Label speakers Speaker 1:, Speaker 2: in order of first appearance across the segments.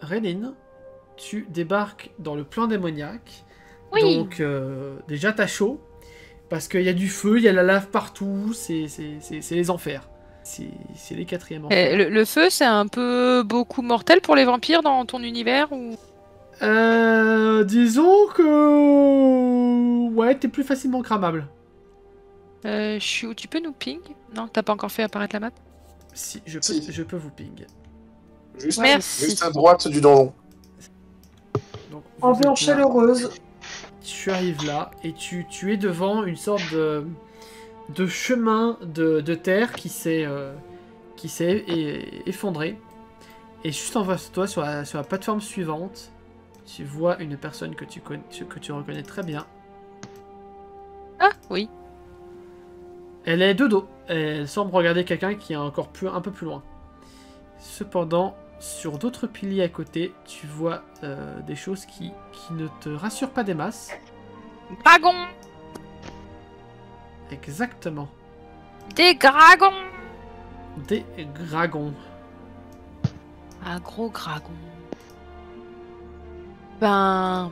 Speaker 1: Réline, tu débarques dans le plan démoniaque.
Speaker 2: Oui.
Speaker 1: Donc, déjà, t'as chaud. Parce qu'il y a du feu, il y a la lave partout. C'est les enfers. C'est les quatrièmes enfers.
Speaker 2: Le feu, c'est un peu beaucoup mortel pour les vampires dans ton univers ou...
Speaker 1: Disons que... Ouais, t'es plus facilement cramable.
Speaker 2: je suis où? Tu peux nous ping? Non, t'as pas encore fait apparaître la map?
Speaker 1: Si, je peux,
Speaker 3: Si.
Speaker 1: je peux vous ping.
Speaker 2: Merci.
Speaker 3: Juste à droite du donjon.
Speaker 1: Donc, vous
Speaker 4: Ambiance
Speaker 1: êtes là.
Speaker 4: chaleureuse.
Speaker 1: Tu arrives là et tu es devant une sorte de chemin de terre qui s'est effondré. Et juste en face de toi, sur la plateforme suivante, tu vois une personne que tu reconnais très bien.
Speaker 2: Ah, oui.
Speaker 1: Elle est de dos. Elle semble regarder quelqu'un qui est un peu plus loin. Cependant, sur d'autres piliers à côté, tu vois des choses qui ne te rassurent pas des masses.
Speaker 2: Dragon!
Speaker 1: Exactement.
Speaker 2: Des dragons!
Speaker 1: Des dragons.
Speaker 2: Un gros dragon. Ben...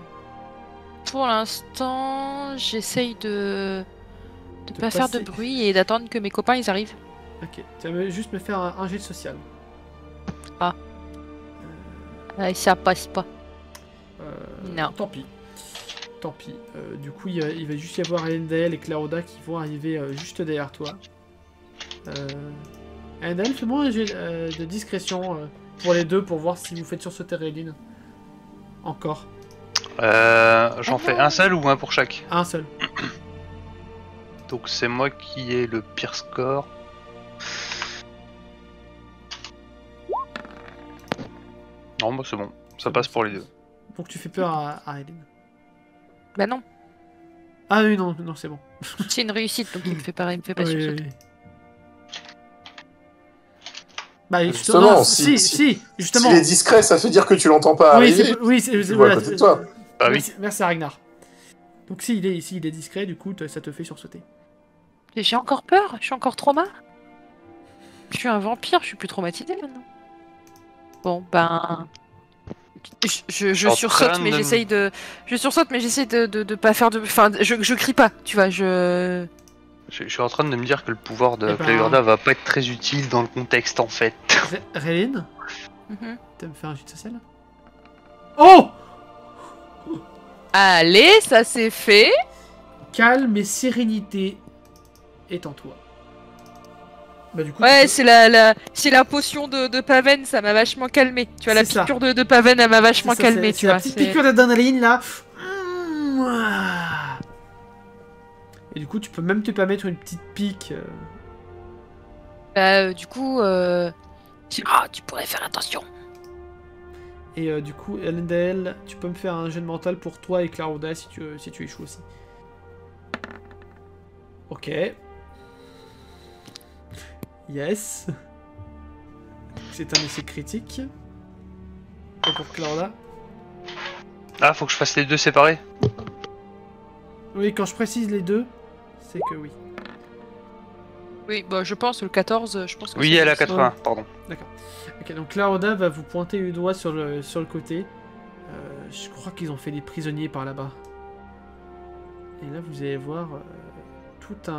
Speaker 2: Pour l'instant, j'essaye de pas faire de
Speaker 1: passer.
Speaker 2: bruit et d'attendre que mes copains ils arrivent.
Speaker 1: Ok, tu vas juste me faire un jet de social.
Speaker 2: Ça passe pas. Non.
Speaker 1: Tant pis. Tant pis. Du coup, il va juste y avoir Elendel et Claroda qui vont arriver juste derrière toi. Elendel, fais-moi un jet de discrétion pour les deux pour voir si vous faites sursauter Réline. Encore.
Speaker 5: J'en fais un seul ou un pour chaque?
Speaker 1: Un seul.
Speaker 5: Donc c'est moi qui ai le pire score. Non, bah c'est bon. Ça passe pour les deux.
Speaker 1: Donc tu fais peur à Réline.
Speaker 2: Bah non,
Speaker 1: Ah oui, non, non, c'est bon.
Speaker 2: c'est une réussite donc il me fait pas
Speaker 1: Oui,
Speaker 2: sursauter.
Speaker 1: oui. Bah,
Speaker 3: Justement,
Speaker 1: non,
Speaker 3: si-
Speaker 1: si, justement.
Speaker 3: S'il est discret, ça veut dire que tu l'entends pas
Speaker 1: Oui,
Speaker 3: arriver.
Speaker 1: oui,
Speaker 3: Tu le vois à côté de toi.
Speaker 5: Ah oui.
Speaker 1: Merci à Ragnar. Donc s'il est discret, du coup, ça te fait sursauter.
Speaker 2: J'ai encore peur, je suis encore trauma. Je suis un vampire, je suis plus traumatisée maintenant. Bon, ben... Je
Speaker 5: en
Speaker 2: sursaute,
Speaker 5: train
Speaker 2: mais
Speaker 5: de-
Speaker 2: j'essaye de... Je sursaute, mais j'essaye de pas faire de... Enfin, je crie pas, tu vois, je...
Speaker 5: Je suis en train de me dire que le pouvoir de
Speaker 1: Eh ben-
Speaker 5: Cleverda va pas être très utile dans le contexte en fait.
Speaker 1: Réline,
Speaker 2: Mhm.
Speaker 1: tu me faire un jet de social? Oh!
Speaker 2: Allez, ça c'est fait.
Speaker 1: Calme et sérénité est en toi. Bah du coup,
Speaker 2: Ouais,
Speaker 1: tu
Speaker 2: c'est la potion de Paven, ça m'a vachement calmé. Tu vois, la
Speaker 1: C'est ça.
Speaker 2: piqûre de Paven, elle m'a
Speaker 1: peux-
Speaker 2: vachement
Speaker 1: c'est ça,
Speaker 2: calmé,
Speaker 1: c'est
Speaker 2: tu
Speaker 1: la
Speaker 2: vois.
Speaker 1: petite
Speaker 2: c'est-
Speaker 1: piqûre d'adrénaline là. Ah. Et du coup, tu peux même te permettre une petite pique.
Speaker 2: Du coup, tu pourrais faire attention.
Speaker 1: Et du coup, Elendel, tu peux me faire un jeu de mental pour toi et Claroda si tu échoues aussi. Ok. Yes. C'est un essai critique. Et pour Claroda?
Speaker 5: Ah, faut que je fasse les deux séparés.
Speaker 1: Oui, quand je précise les deux, c'est que oui.
Speaker 2: Oui, bah je pense, le 14, je pense que
Speaker 5: Oui,
Speaker 2: c'est
Speaker 5: elle a
Speaker 2: juste.
Speaker 5: 80, pardon.
Speaker 1: Ok, donc Claroda va vous pointer le doigt sur le côté. Je crois qu'ils ont fait des prisonniers par là-bas. Et là, vous allez voir toute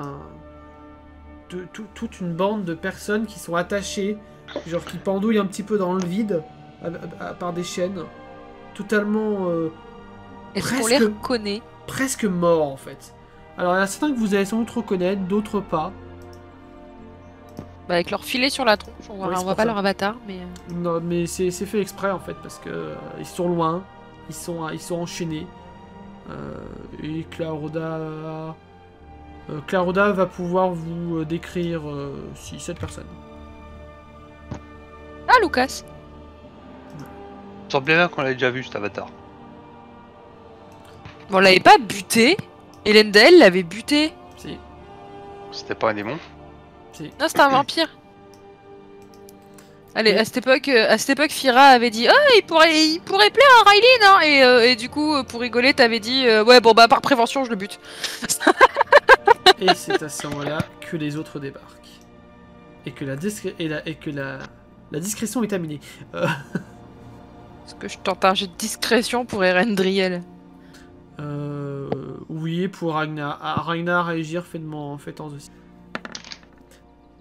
Speaker 1: une bande de personnes qui sont attachées, genre qui pendouillent un petit peu dans le vide, par des chaînes, totalement
Speaker 2: Est-ce qu'on
Speaker 1: presque-
Speaker 2: les reconnaît?
Speaker 1: presque morts en fait. Alors, il y en a certains que vous allez sans doute reconnaître, d'autres pas.
Speaker 2: Bah, avec leur filet sur la tronche, on voit,
Speaker 1: Oui, c'est
Speaker 2: on voit
Speaker 1: pour
Speaker 2: pas
Speaker 1: ça.
Speaker 2: leur avatar, mais...
Speaker 1: Non, mais c'est fait exprès en fait, parce que ils sont loin, ils sont enchaînés. Et Claroda va pouvoir vous décrire cette personne.
Speaker 2: Ah, Lucas!
Speaker 5: Il semblait bien qu'on l'avait déjà vu cet avatar.
Speaker 2: Bon, on l'avait pas buté. Elendel l'avait buté.
Speaker 1: Si,
Speaker 5: C'était pas un démon.
Speaker 1: si.
Speaker 2: Non, c'était un vampire. Allez,
Speaker 1: Oui.
Speaker 2: à cette époque, Fira avait dit « Oh, il pourrait plaire à Raylene, hein !» Et du coup, pour rigoler, t'avais dit « Ouais, bon, bah, par prévention, je le bute.
Speaker 1: Et c'est à ce moment-là que les autres débarquent. Et que la discrétion est terminée.
Speaker 2: Est-ce que je tente un jet de discrétion pour Erendriel?
Speaker 1: Oui, pour Ragnar. Ah, Ragnar et Gir, faites en aussi.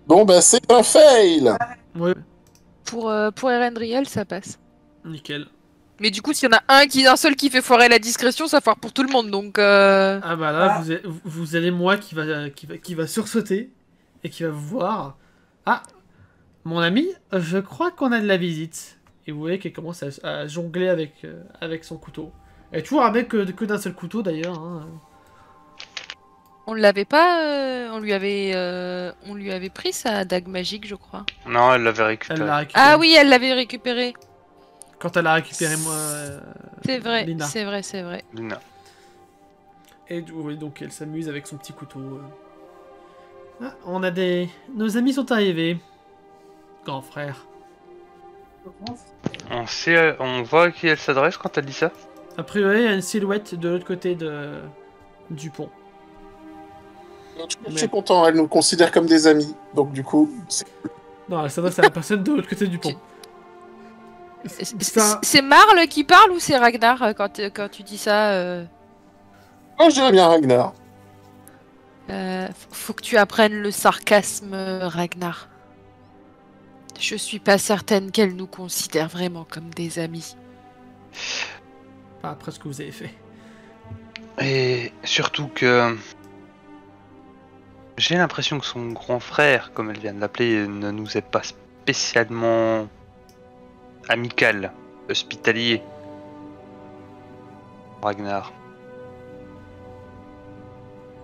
Speaker 3: Bon, bah, c'est un fail.
Speaker 1: Oui,
Speaker 2: Pour Erendriel, ça passe.
Speaker 1: nickel.
Speaker 2: Mais du coup, s'il y en a un seul qui fait foirer la discrétion, ça foire pour tout le monde, donc...
Speaker 1: Ah bah là, vous avez moi qui va sursauter et qui va vous voir. Ah, mon ami, je crois qu'on a de la visite. Et vous voyez qu'elle commence à jongler avec son couteau. Elle est toujours avec que d'un seul couteau d'ailleurs. Hein.
Speaker 2: On l'avait pas... on lui avait pris sa dague magique, je crois.
Speaker 5: Non, elle l'avait
Speaker 1: Elle
Speaker 5: récupéré.
Speaker 1: l'a récupéré.
Speaker 2: Ah oui, elle l'avait récupéré.
Speaker 1: Quand elle a récupéré moi.
Speaker 2: C'est vrai,
Speaker 1: Lina.
Speaker 2: c'est vrai, c'est vrai.
Speaker 5: Lina.
Speaker 1: Et oui, donc elle s'amuse avec son petit couteau. Ah, on a des. Nos amis sont arrivés. Grand frère.
Speaker 5: On voit à qui elle s'adresse quand elle dit ça.
Speaker 1: A priori, il y a une silhouette de l'autre côté du pont.
Speaker 3: Je suis content, elle nous considère comme des amis. Donc, du coup,
Speaker 1: Non, elle s'adresse à la personne de l'autre côté du pont. Ça-
Speaker 2: C'est Marle qui parle ou c'est Ragnar quand tu dis ça
Speaker 3: moi, je dirais bien Ragnar.
Speaker 2: Faut que tu apprennes le sarcasme, Ragnar. Je suis pas certaine qu'elle nous considère vraiment comme des amis.
Speaker 1: Pas après ce que vous avez fait.
Speaker 5: Et surtout que j'ai l'impression que son grand frère, comme elle vient de l'appeler, ne nous est pas spécialement amical, hospitalier. Ragnar.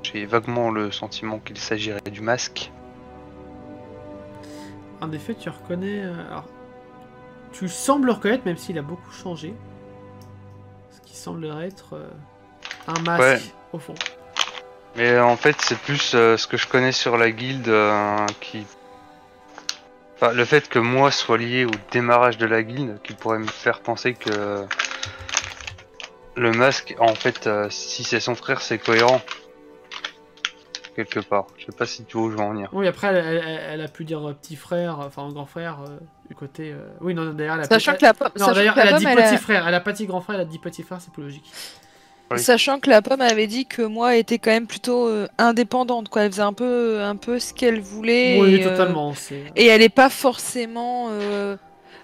Speaker 5: J'ai vaguement le sentiment qu'il s'agirait du masque.
Speaker 1: En effet, tu reconnais. Alors, tu sembles le reconnaître, même s'il a beaucoup changé. Ce qui semblerait être un masque
Speaker 5: Ouais.
Speaker 1: au fond.
Speaker 5: Mais en fait, c'est plus ce que je connais sur la guilde qui... Enfin, le fait que moi soit lié au démarrage de la guilde qui pourrait me faire penser que le masque, en fait, si c'est son frère, c'est cohérent. Quelque part. Je sais pas si tu vois où je veux en venir.
Speaker 1: Oui, après, elle a pu dire petit frère, enfin grand frère, du côté. Oui, non, d'ailleurs, elle a
Speaker 2: Sachant
Speaker 1: pas-
Speaker 2: que la pomme,
Speaker 1: Non,
Speaker 2: sachant
Speaker 1: d'ailleurs,
Speaker 2: que la
Speaker 1: elle a
Speaker 2: pomme,
Speaker 1: dit
Speaker 2: elle
Speaker 1: petit
Speaker 2: a-
Speaker 1: frère. Elle a pas dit grand frère, elle a dit petit frère, c'est plus logique.
Speaker 5: Oui.
Speaker 2: Sachant que la pomme avait dit que moi était quand même plutôt indépendante, quoi. Elle faisait un peu ce qu'elle voulait.
Speaker 1: Oui,
Speaker 2: et,
Speaker 1: totalement. C'est.
Speaker 2: Et elle est pas forcément.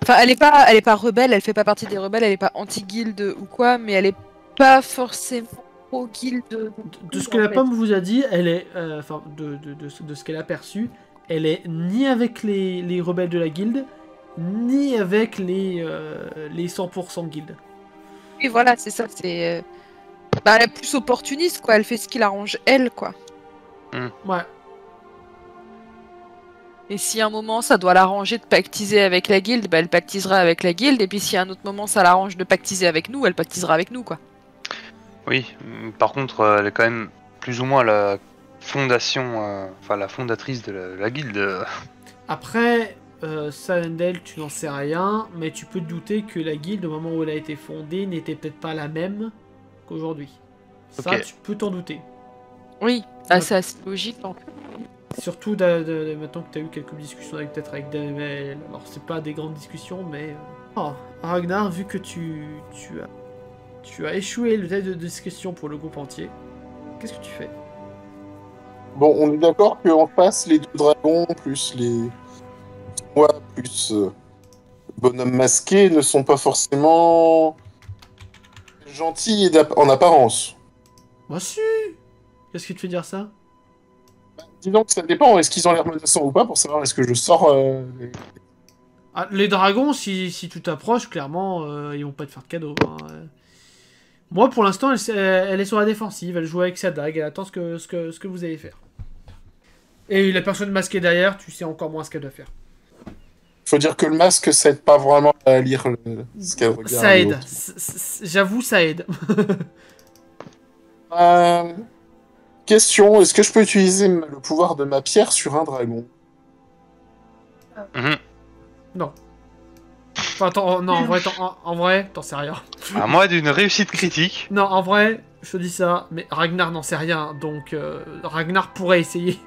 Speaker 2: Enfin, elle est pas rebelle. Elle fait pas partie des rebelles. Elle est pas anti-guilde ou quoi. Mais elle est pas forcément pro-guilde.
Speaker 1: De ce que la pomme vous a dit, elle est. Enfin, de ce qu'elle a perçu, elle est ni avec les rebelles de la guilde, ni avec les 100% guilde.
Speaker 2: Et voilà, c'est ça. C'est. Bah, elle est plus opportuniste, quoi. Elle fait ce qui l'arrange, elle, quoi.
Speaker 1: Ouais.
Speaker 2: Et si à un moment ça doit l'arranger de pactiser avec la guilde, bah, elle pactisera avec la guilde. Et puis si à un autre moment ça l'arrange de pactiser avec nous, elle pactisera avec nous, quoi.
Speaker 5: Oui, par contre, elle est quand même plus ou moins la fondation, enfin la fondatrice de la guilde.
Speaker 1: Après, Salendale, tu n'en sais rien, mais tu peux te douter que la guilde, au moment où elle a été fondée, n'était peut-être pas la même qu'aujourd'hui. Ça,
Speaker 5: Ok.
Speaker 1: tu peux t'en douter.
Speaker 2: Oui,
Speaker 1: Ouais.
Speaker 2: c'est assez logique. En fait.
Speaker 1: Surtout maintenant que tu as eu quelques discussions peut-être avec Damel. Alors, c'est pas des grandes discussions, mais. Oh, Ragnar, vu que tu as échoué le test de discussion pour le groupe entier, qu'est-ce que tu fais?
Speaker 3: Bon, on est d'accord qu'en face, les deux dragons, plus les... Moi, plus bonhomme masqué, ne sont pas forcément gentils en apparence.
Speaker 1: Moi, si! Qu'est-ce qui te fait dire ça?
Speaker 3: Disons que ça dépend, est-ce qu'ils ont l'air menaçants ou pas, pour savoir est-ce que je sors...
Speaker 1: Ah, les dragons, si tu t'approches, clairement, ils vont pas te faire de cadeau. Hein. Moi, pour l'instant, elle est sur la défensive, elle joue avec sa dague, elle attend ce que vous allez faire. Et la personne masquée derrière, tu sais encore moins ce qu'elle doit faire.
Speaker 3: Faut dire que le masque, ça aide pas vraiment à lire ce qu'elle regarde.
Speaker 1: Ça aide.
Speaker 3: l'autre.
Speaker 1: J'avoue, ça aide.
Speaker 3: Question, est-ce que je peux utiliser le pouvoir de ma pierre sur un dragon?
Speaker 5: Mhm.
Speaker 1: Non. Enfin, attends, non, en vrai, t'en sais rien.
Speaker 5: À moi d'une réussite critique.
Speaker 1: Non, en vrai, je te dis ça, mais Ragnar n'en sait rien, donc Ragnar pourrait essayer.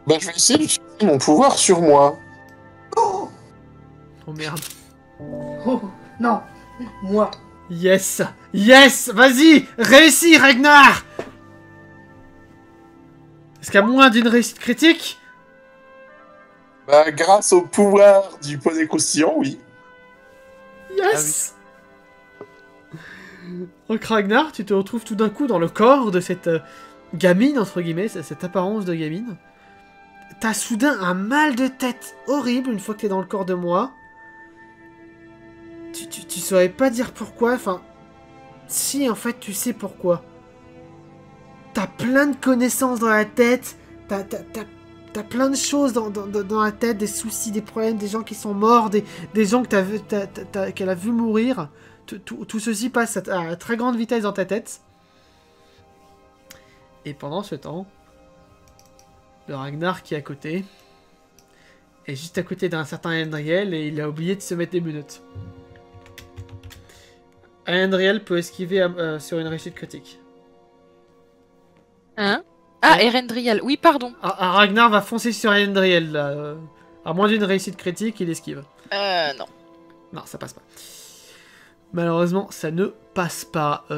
Speaker 3: Bah, je vais essayer d'utiliser mon pouvoir sur moi.
Speaker 1: Oh merde.
Speaker 4: Oh, non. Moi.
Speaker 1: Yes! Yes! Vas-y! Réussis, Ragnar! Est-ce qu'à moins d'une réussite critique?
Speaker 3: Bah, grâce au pouvoir du poney croustillant, oui.
Speaker 1: Yes! Donc Ragnar, tu te retrouves tout d'un coup dans le corps de cette gamine, entre guillemets, cette apparence de gamine. T'as soudain un mal de tête horrible une fois que t'es dans le corps de moi. Tu saurais pas dire pourquoi, enfin... Si, en fait, tu sais pourquoi. T'as plein de connaissances dans la tête, t'as plein de choses dans la tête, des soucis, des problèmes, des gens qui sont morts, des gens que qu'elle a vu mourir. Tout ceci passe à très grande vitesse dans ta tête. Et pendant ce temps, le Ragnar qui est à côté est juste à côté d'un certain Elendriel et il a oublié de se mettre des menottes. Elendriel peut esquiver sur une réussite critique.
Speaker 2: Hein? Ah, Erendriel, oui, pardon.
Speaker 1: Ragnar va foncer sur Elendriel, là. À moins d'une réussite critique, il esquive.
Speaker 2: Non.
Speaker 1: Non, ça passe pas. Malheureusement, ça ne passe pas. Ton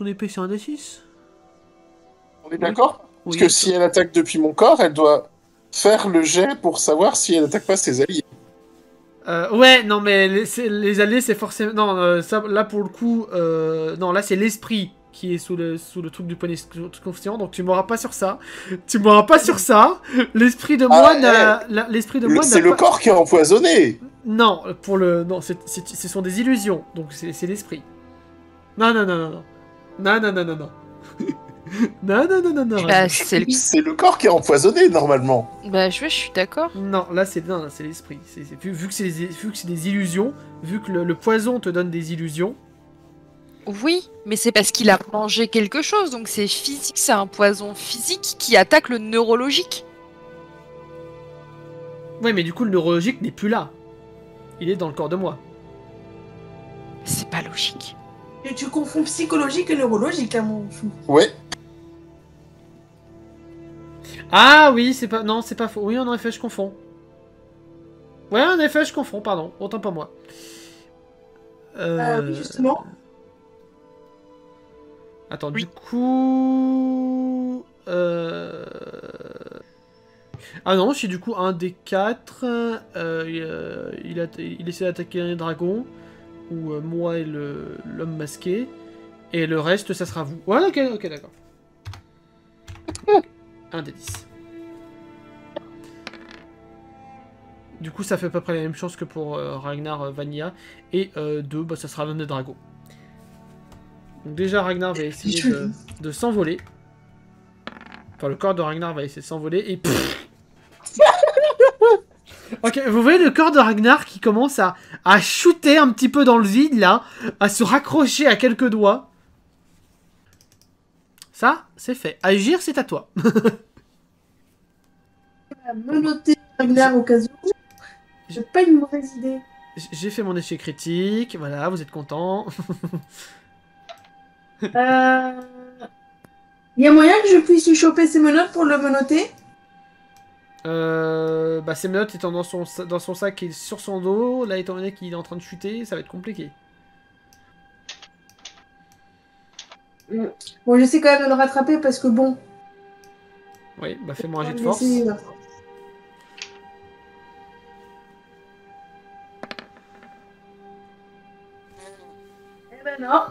Speaker 1: épée, c'est un D6?
Speaker 3: On est d'accord?
Speaker 1: Oui.
Speaker 3: Parce que si elle attaque depuis mon corps, elle doit faire le jet pour savoir si elle attaque pas ses alliés.
Speaker 1: Ouais, non, mais les alliés, c'est forcément... Non, ça, là, pour le coup... non, là, c'est l'esprit qui est sous le truc du poney conscient, donc tu m'auras pas sur ça. Tu m'auras pas sur ça. L'esprit de moi l'esprit de moi
Speaker 3: c'est le corps qui est empoisonné.
Speaker 1: Non, pour le... Non, ce sont des illusions, donc c'est l'esprit. Non. Non.
Speaker 2: Bah, c'est
Speaker 3: le corps qui est empoisonné, normalement.
Speaker 2: Bah, je suis d'accord.
Speaker 1: Non, là, c'est l'esprit. Vu que c'est des illusions, vu que le poison te donne des illusions...
Speaker 2: Oui, mais c'est parce qu'il a mangé quelque chose, donc c'est physique, c'est un poison physique qui attaque le neurologique.
Speaker 1: Ouais, mais du coup, le neurologique n'est plus là. Il est dans le corps de moi.
Speaker 2: C'est pas logique.
Speaker 4: Et tu confonds psychologique et neurologique, là, mon chou.
Speaker 3: Ouais.
Speaker 1: Ah oui, c'est pas... Non, c'est pas faux. Oui, en effet, je confonds. Ouais, en effet, je confonds, pardon. Autant pas moi.
Speaker 4: Oui, justement.
Speaker 1: Attends, du coup... Ah non, c'est du coup un des 4. Il essaie d'attaquer un dragon. Ou moi et l'homme masqué. Et le reste, ça sera vous. Ouais, ok, d'accord. Un des 10. Du coup, ça fait à peu près la même chose que pour Ragnar Vanilla. Et 2, bah, ça sera l'homme des dragons. Donc déjà, Ragnar va essayer de s'envoler. Enfin, le corps de Ragnar va essayer de s'envoler et... Ok, vous voyez le corps de Ragnar qui commence à shooter un petit peu dans le vide, là. À se raccrocher à quelques doigts. Ça, c'est fait. Agir, c'est à toi.
Speaker 4: Me noter Ragnar au cas où. J'ai pas une mauvaise idée.
Speaker 1: J'ai fait mon échec critique. Voilà, vous êtes content.
Speaker 4: Il y a moyen que je puisse lui choper ses menottes pour le menotter?
Speaker 1: Bah ses menottes étant dans son sac et sur son dos, là étant donné qu'il est en train de chuter, ça va être compliqué.
Speaker 4: Bon, j'essaie quand même de le rattraper parce que bon...
Speaker 1: Oui, bah fais-moi un jet de force.
Speaker 4: Eh ben non.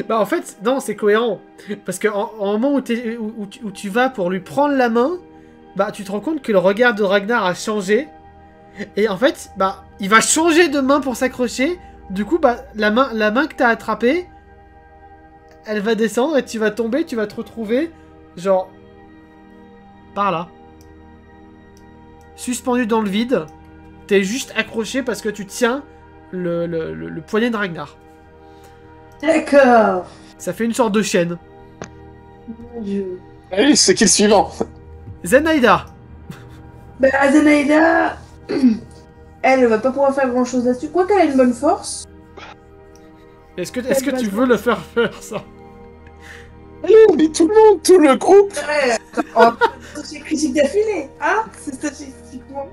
Speaker 1: Bah en fait, non, c'est cohérent. Parce que en moment où tu vas pour lui prendre la main, bah tu te rends compte que le regard de Ragnar a changé. Et en fait, bah il va changer de main pour s'accrocher. Du coup, bah la main que t'as attrapée, elle va descendre et tu vas tomber, tu vas te retrouver, genre, par là. Suspendu dans le vide. T'es juste accroché parce que tu tiens le poignet de Ragnar.
Speaker 4: D'accord.
Speaker 1: Ça fait une sorte de chaîne.
Speaker 4: Mon dieu.
Speaker 3: Allez, c'est qui le suivant?
Speaker 1: Zenaïda.
Speaker 4: Bah, Zenaïda... Elle va pas pouvoir faire grand chose là-dessus. Quoi qu'elle a une bonne force.
Speaker 1: Est-ce que tu veux le faire ça?
Speaker 3: Mais tout le monde, tout le groupe.
Speaker 4: Ouais, attends, on va pas associer critique d'affilée, hein? C'est statistiquement.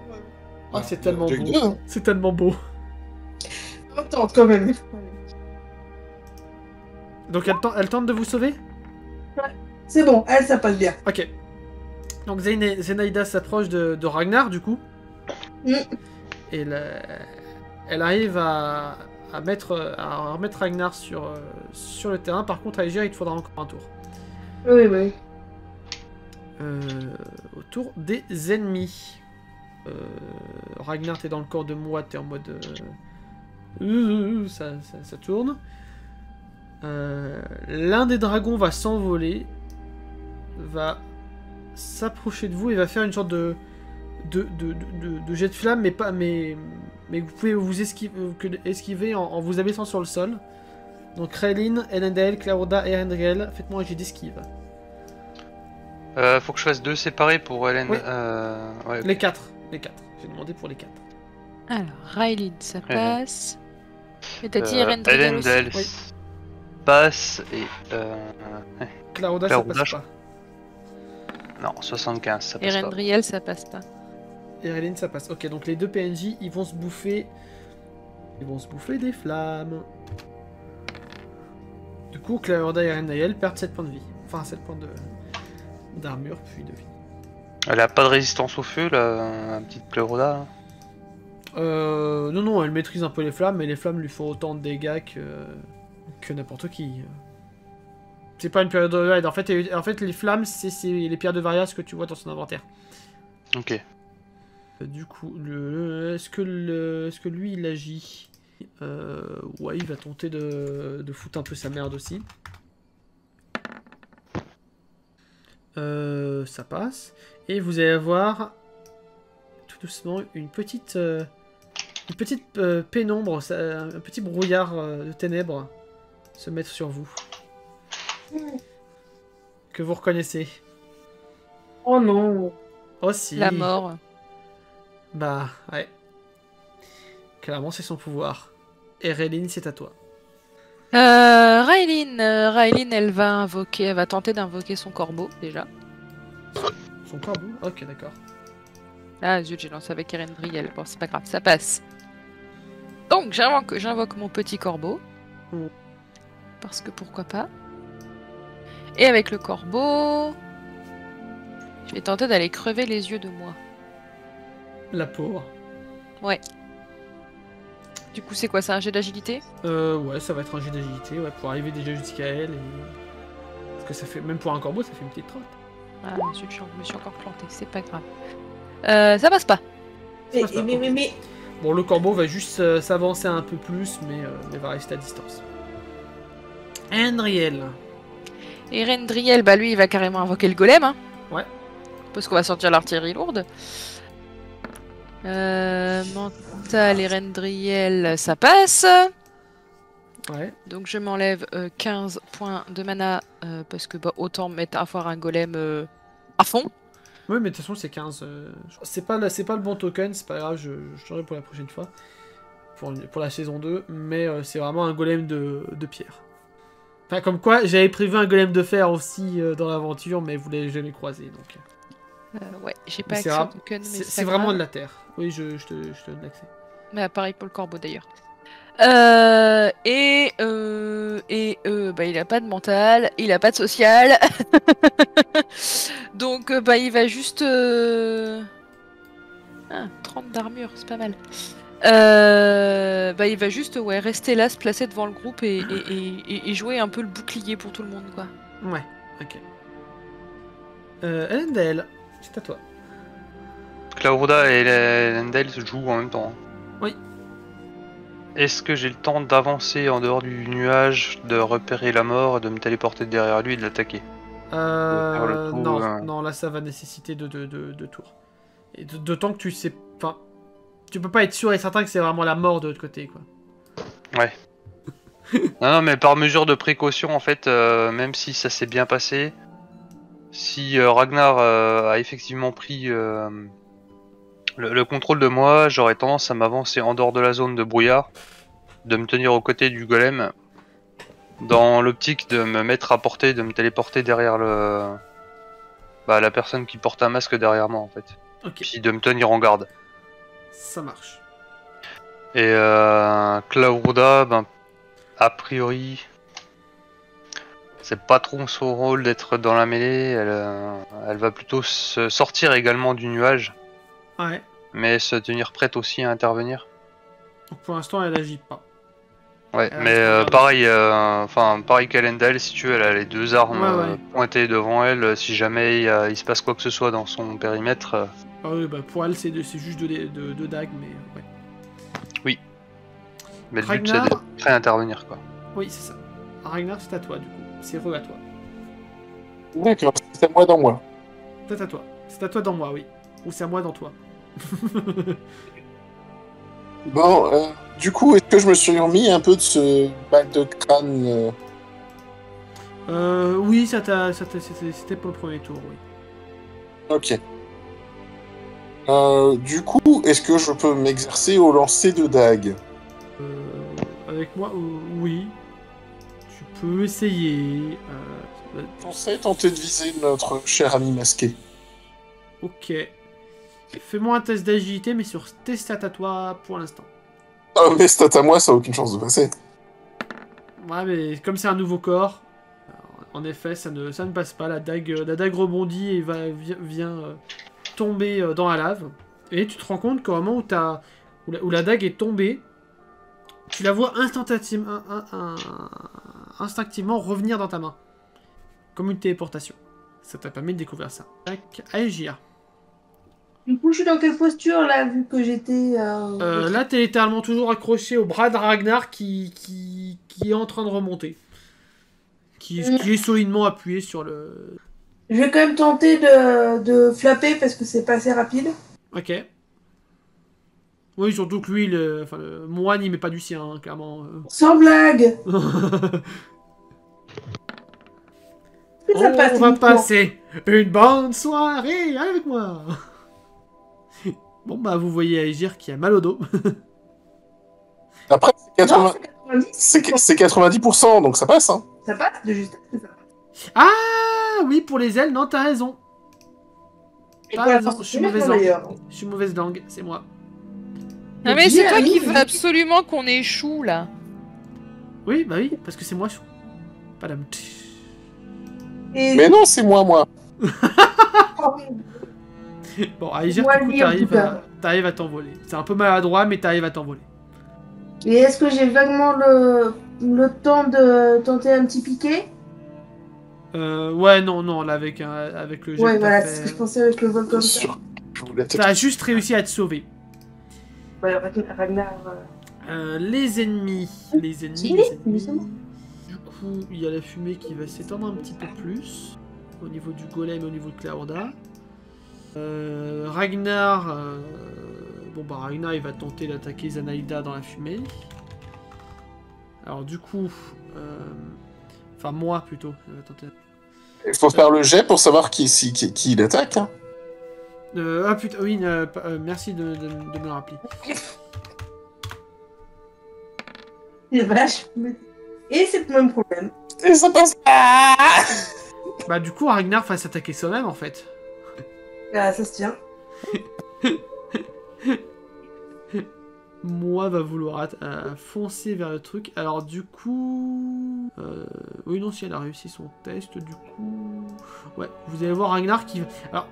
Speaker 1: Ah, c'est tellement
Speaker 3: Jack
Speaker 1: beau.
Speaker 3: deux, hein.
Speaker 1: C'est tellement beau.
Speaker 4: On tente quand même.
Speaker 1: Donc elle tente de vous sauver?
Speaker 4: C'est bon, elle, ça passe bien.
Speaker 1: Ok. Donc Zenaïda s'approche de Ragnar du coup.
Speaker 4: Mm.
Speaker 1: Et elle arrive à remettre Ragnar sur le terrain. Par contre, à Aegir, il te faudra encore un tour.
Speaker 4: Oui, oui.
Speaker 1: Au tour des ennemis. Ragnar, t'es dans le corps de moi, t'es en mode... ça tourne. L'un des dragons va s'envoler, va s'approcher de vous et va faire une sorte de jet de flamme, mais vous pouvez vous esquiver en vous abaissant sur le sol. Donc Raelin, Elendel, Claudia et Rendriel, faites-moi un jet d'esquive.
Speaker 5: Faut que je fasse 2 séparés pour Hélène.
Speaker 1: Oui.
Speaker 5: Ouais, ok.
Speaker 1: Les 4. J'ai demandé pour les 4.
Speaker 2: Alors, Raelin, ça passe. Et t'as dit Erendriel
Speaker 5: Elendel
Speaker 2: aussi.
Speaker 1: Oui.
Speaker 5: passe et.
Speaker 1: Claudia, ça
Speaker 5: Claudia,
Speaker 1: passe
Speaker 5: je-
Speaker 1: pas.
Speaker 5: Non, 75, ça passe pas.
Speaker 2: Erendriel, ça passe pas.
Speaker 1: Et Raelin, ça passe. Ok, donc les deux PNJ, ils vont se bouffer... Ils vont se bouffer des flammes. Du coup, Claudia et Rendriel perdent 7 points de vie. Enfin, 7 points d'armure, puis de vie.
Speaker 5: Elle a pas de résistance au feu, là, la petite Claudia.
Speaker 1: Non, elle maîtrise un peu les flammes, mais les flammes lui font autant de dégâts que n'importe qui. C'est pas une période de raid. En fait, les flammes, c'est les pierres de Varias que tu vois dans son inventaire.
Speaker 5: Ok.
Speaker 1: Du coup, est-ce que lui, il agit? Ouais, il va tenter de foutre un peu sa merde aussi. Ça passe. Et vous allez avoir tout doucement une petite pénombre, un petit brouillard de ténèbres se mettre sur vous. Que vous reconnaissez.
Speaker 4: Oh non.
Speaker 1: Oh si.
Speaker 2: La mort.
Speaker 1: Bah, ouais. Clairement, c'est son pouvoir. Et Raelin, c'est à toi.
Speaker 2: Raelin, elle va tenter d'invoquer son corbeau, déjà.
Speaker 1: Son corbeau? Ok, d'accord.
Speaker 2: Ah zut, j'ai lancé avec Erendriel. Bon, c'est pas grave, ça passe. Donc, j'invoque mon petit corbeau.
Speaker 1: Mm.
Speaker 2: Parce que pourquoi pas. Et avec le corbeau... Je vais tenter d'aller crever les yeux de moi.
Speaker 1: La pauvre.
Speaker 2: Ouais. Du coup, c'est quoi, c'est un jet d'agilité?
Speaker 1: Ouais, ça va être un jet d'agilité, ouais, pour arriver déjà jusqu'à elle. Parce que ça fait, même pour un corbeau, ça fait une petite trotte.
Speaker 2: Ah zut, je me suis encore planté, c'est pas grave. Ça passe pas.
Speaker 1: Ça passe pas.
Speaker 4: Mais...
Speaker 1: Bon, le corbeau va juste s'avancer un peu plus, mais va rester à distance. Henriel.
Speaker 2: Et Rendriel, bah lui, il va carrément invoquer le golem. Hein.
Speaker 1: Ouais.
Speaker 2: Parce qu'on va sortir l'artillerie lourde. Mental et Rendriel, ça passe.
Speaker 1: Ouais.
Speaker 2: Donc je m'enlève 15 points de mana. Parce que bah, autant mettre à faire un golem à fond.
Speaker 1: Oui, mais de toute façon, c'est 15. C'est pas le bon token, c'est pas grave, je changerai pour la prochaine fois. Pour la saison 2, mais c'est vraiment un golem de pierre. Enfin, comme quoi, j'avais prévu un golem de fer aussi dans l'aventure, mais vous l'avez jamais croisé, donc...
Speaker 2: Ouais, j'ai pas
Speaker 1: Mais c'est
Speaker 2: accès au
Speaker 1: rare-
Speaker 2: token, mais
Speaker 1: C'est vraiment de la terre. Oui, je te donne l'accès.
Speaker 2: Mais pareil pour le corbeau d'ailleurs. Bah, il a pas de mental, il a pas de social. Donc bah il va juste 30 d'armure, c'est pas mal. Bah il va juste rester là, se placer devant le groupe et jouer un peu le bouclier pour tout le monde quoi.
Speaker 1: Ouais, ok. Elendel, c'est à toi.
Speaker 5: Claudia et Elendel se jouent en même temps.
Speaker 1: Oui.
Speaker 5: Est-ce que j'ai le temps d'avancer en dehors du nuage, de repérer la mort, de me téléporter derrière lui et de l'attaquer? faire le tour,
Speaker 1: Non, là ça va nécessiter deux tours. Et d'autant que tu sais... Enfin, tu peux pas être sûr et certain que c'est vraiment la mort de l'autre côté, quoi.
Speaker 5: Ouais. Non, mais par mesure de précaution, en fait, même si ça s'est bien passé, si Ragnar a effectivement pris le contrôle de moi, j'aurais tendance à m'avancer en dehors de la zone de brouillard, de me tenir aux côtés du golem Dans l'optique de me mettre à portée, de me téléporter derrière la personne qui porte un masque derrière moi en fait.
Speaker 1: Ok,
Speaker 5: Puis de me tenir en garde.
Speaker 1: ça marche.
Speaker 5: Et Claudia, ben, a priori, c'est pas trop son rôle d'être dans la mêlée. Elle va plutôt se sortir également du nuage,
Speaker 1: Ouais,
Speaker 5: mais se tenir prête aussi à intervenir.
Speaker 1: donc pour l'instant, elle agit pas.
Speaker 5: Ouais,
Speaker 1: Elle
Speaker 5: mais
Speaker 1: reste
Speaker 5: pareil, pareil qu'Elendal, si tu veux, elle a les deux armes
Speaker 1: Ouais.
Speaker 5: pointées devant elle. Si jamais il se passe quoi que ce soit dans son périmètre,
Speaker 1: Ah oui, bah pour elle, c'est juste de dagues, mais ouais.
Speaker 5: mais le but c'est
Speaker 1: Ragnar.
Speaker 5: d'être prêt à intervenir quoi.
Speaker 1: Oui, c'est ça. Ragnar, c'est à toi, du coup. C'est à toi.
Speaker 3: D'accord, c'est à moi dans moi.
Speaker 1: C'est à toi. C'est à toi dans moi, oui. Ou c'est à moi dans toi.
Speaker 3: Bon, du coup, est-ce que je me suis remis un peu de ce mal de crâne
Speaker 1: Oui, c'était pour le premier tour, oui.
Speaker 3: Ok. Du coup, est-ce que je peux m'exercer au lancer de dague?
Speaker 1: Avec moi, oui. Tu peux essayer.
Speaker 3: Je pensais tenter de viser notre cher ami masqué.
Speaker 1: Ok. Fais-moi un test d'agilité, mais sur tes stats à toi pour l'instant.
Speaker 3: Oh, mais stats à moi, ça a aucune chance de passer.
Speaker 1: Ouais, mais comme c'est un nouveau corps, en effet, ça ne passe pas. La dague rebondit et vient tomber dans la lave. Et tu te rends compte qu'au moment où la dague est tombée, tu la vois instinctivement revenir dans ta main. Comme une téléportation. Ça t'a permis de découvrir ça. Tac, Aegir.
Speaker 4: Du coup, je suis dans quelle posture là, vu que j'étais.
Speaker 1: Là, t'es littéralement toujours accroché au bras de Ragnar qui est en train de remonter. Qui est solidement appuyé sur le...
Speaker 4: Je vais quand même tenter de flapper parce que c'est pas assez rapide.
Speaker 1: Ok. Oui, surtout que lui, le moine, il met pas du sien, hein, clairement.
Speaker 4: Sans blague. Est-ce que ça passe,
Speaker 1: On va
Speaker 4: uniquement
Speaker 1: passer une bonne soirée avec moi. Bon, bah, vous voyez Aegir qui a mal au dos.
Speaker 3: Après, c'est
Speaker 4: Non,
Speaker 3: 80...
Speaker 4: c'est 90.
Speaker 3: c'est 90%, donc ça passe, hein.
Speaker 4: Ça passe de justesse, c'est ça.
Speaker 1: Ah oui, pour les ailes, non, t'as raison.
Speaker 4: Et
Speaker 1: T'as
Speaker 4: pour la
Speaker 1: raison,
Speaker 4: force
Speaker 1: je suis
Speaker 4: première,
Speaker 1: mauvaise
Speaker 4: non,
Speaker 1: langue.
Speaker 4: d'ailleurs.
Speaker 1: Je suis mauvaise langue, c'est moi.
Speaker 2: Ah mais c'est
Speaker 4: Bien,
Speaker 2: toi qui
Speaker 4: oui.
Speaker 2: veux absolument qu'on échoue là.
Speaker 1: Oui, bah oui, parce que c'est moi. Padam.
Speaker 4: Et...
Speaker 3: Mais non, c'est moi.
Speaker 4: Oh, oui.
Speaker 1: Bon, Aegir,
Speaker 4: Moi,
Speaker 1: du coup,
Speaker 4: lui, en tout cas.
Speaker 1: t'arrives à t'envoler. C'est un peu maladroit, mais t'arrives à t'envoler.
Speaker 4: Et est-ce que j'ai vaguement le temps de tenter un petit piqué?
Speaker 1: Ouais, non, là, avec le jet
Speaker 4: Ouais,
Speaker 1: que t'as
Speaker 4: voilà,
Speaker 1: fait,
Speaker 4: c'est ce que je pensais avec le vol
Speaker 3: Bien
Speaker 4: comme ça.
Speaker 3: sûr. Je voulais te...
Speaker 1: T'as juste réussi à te sauver.
Speaker 4: Ouais, Ragnar.
Speaker 1: Les ennemis.
Speaker 4: Il est, il me semble.
Speaker 1: Du coup, il y a la fumée qui va s'étendre un petit peu plus. Au niveau du golem et au niveau de Claorda. Ragnar. Bon, bah, Ragnar, il va tenter d'attaquer Zanaïda dans la fumée. Alors, du coup. Enfin, moi plutôt. Il va tenter.
Speaker 3: Il faut faire le jet pour savoir qui il attaque, hein.
Speaker 1: Ah putain, oui, merci de me le rappeler.
Speaker 4: Il est vache. Et c'est le même problème.
Speaker 3: Et ça passe pas.
Speaker 1: Bah, du coup, Ragnar va s'attaquer soi-même en fait.
Speaker 4: Ah, ça se tient.
Speaker 1: Moi va vouloir foncer vers le truc. Alors du coup... oui, non, si elle a réussi son test, du coup... Ouais, vous allez voir Ragnar qui... Alors,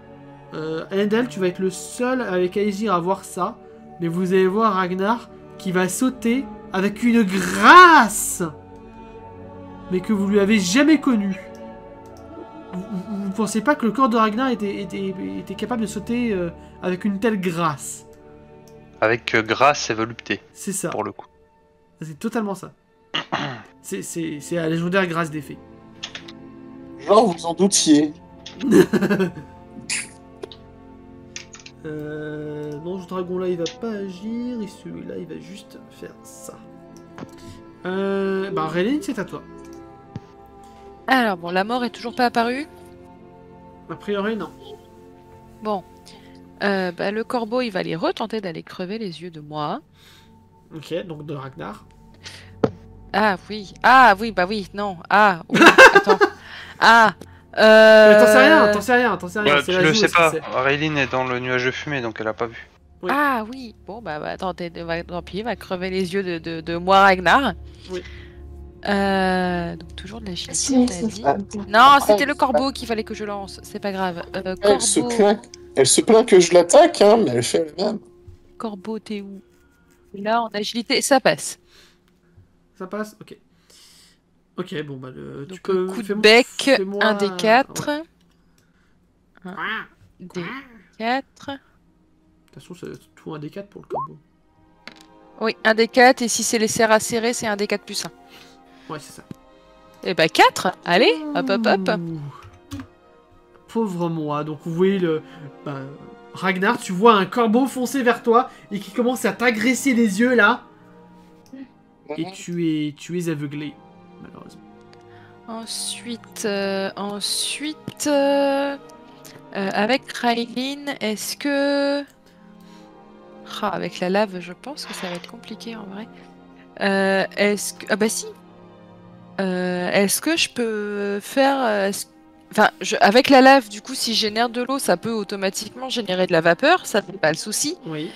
Speaker 1: Elendel, tu vas être le seul avec Aegir à voir ça. Mais vous allez voir Ragnar qui va sauter avec une grâce, mais que vous lui avez jamais connue. Vous ne pensez pas que le corps de Ragnar était capable de sauter avec une telle grâce?
Speaker 5: Avec grâce et volupté,
Speaker 1: C'est ça.
Speaker 5: pour le coup.
Speaker 1: C'est totalement ça. C'est la légendaire grâce des fées.
Speaker 3: Genre, vous en doutiez.
Speaker 1: Non, ce dragon là il va pas agir et celui-là il va juste faire ça. Bah Réline, c'est à toi.
Speaker 2: Alors bon, la mort est toujours pas apparue.
Speaker 1: A priori non.
Speaker 2: Bon. Bah, le corbeau il va aller retenter d'aller crever les yeux de moi.
Speaker 1: Ok, donc de Ragnar.
Speaker 2: Ah oui. Ah oui, bah oui, non. Ah, oui, attends. Ah.
Speaker 1: Mais t'en sais rien.
Speaker 5: Ouais,
Speaker 1: C'est
Speaker 5: tu
Speaker 1: la
Speaker 5: le
Speaker 1: joueuse
Speaker 5: sais
Speaker 1: qui
Speaker 5: pas.
Speaker 1: sait.
Speaker 5: Rayline est dans le nuage de fumée, donc elle a pas vu.
Speaker 1: Oui.
Speaker 2: Ah oui. Bon, bah attends, tant pis, va crever les yeux de moi, Ragnar.
Speaker 1: Oui.
Speaker 2: Donc toujours de l'agilité,
Speaker 4: Si,
Speaker 2: on a
Speaker 4: ça,
Speaker 2: dit.
Speaker 4: ça.
Speaker 2: Non,
Speaker 3: Après,
Speaker 2: c'était le corbeau qu'il fallait que je lance. C'est pas grave.
Speaker 3: Elle
Speaker 2: Corbeau,
Speaker 3: se plaint que je l'attaque, hein, mais elle fait la même.
Speaker 2: corbeau, t'es où? Là, en agilité, ça passe.
Speaker 1: Ça passe? Ok. Ok, bon, bah, tu
Speaker 2: Donc
Speaker 1: peux...
Speaker 2: coup de
Speaker 1: fais-moi-
Speaker 2: bec,
Speaker 1: fais-moi-
Speaker 2: 1 des 4.
Speaker 1: Ouais.
Speaker 2: 1
Speaker 1: Ah,
Speaker 2: des
Speaker 1: ah.
Speaker 2: 4.
Speaker 1: De toute façon, c'est tout un des 4 pour le corbeau.
Speaker 2: Oui, 1 des 4. Et si c'est les serres acérées, c'est 1 des 4 plus 1.
Speaker 1: Ouais, c'est ça.
Speaker 2: Et bah 4. Allez, hop.
Speaker 1: Ouh. Pauvre moi. Donc, vous voyez le... bah, Ragnar, tu vois un corbeau foncer vers toi et qui commence à t'agresser les yeux, là. Et tu es aveuglé, malheureusement.
Speaker 2: Ensuite, avec Rayline, est-ce que... Ah, avec la lave, je pense que ça va être compliqué en vrai. Est-ce que... Ah bah si. Est-ce que je peux faire... Enfin, avec la lave, du coup, si je génère de l'eau, ça peut automatiquement générer de la vapeur, ça c'est pas le souci.
Speaker 1: Oui.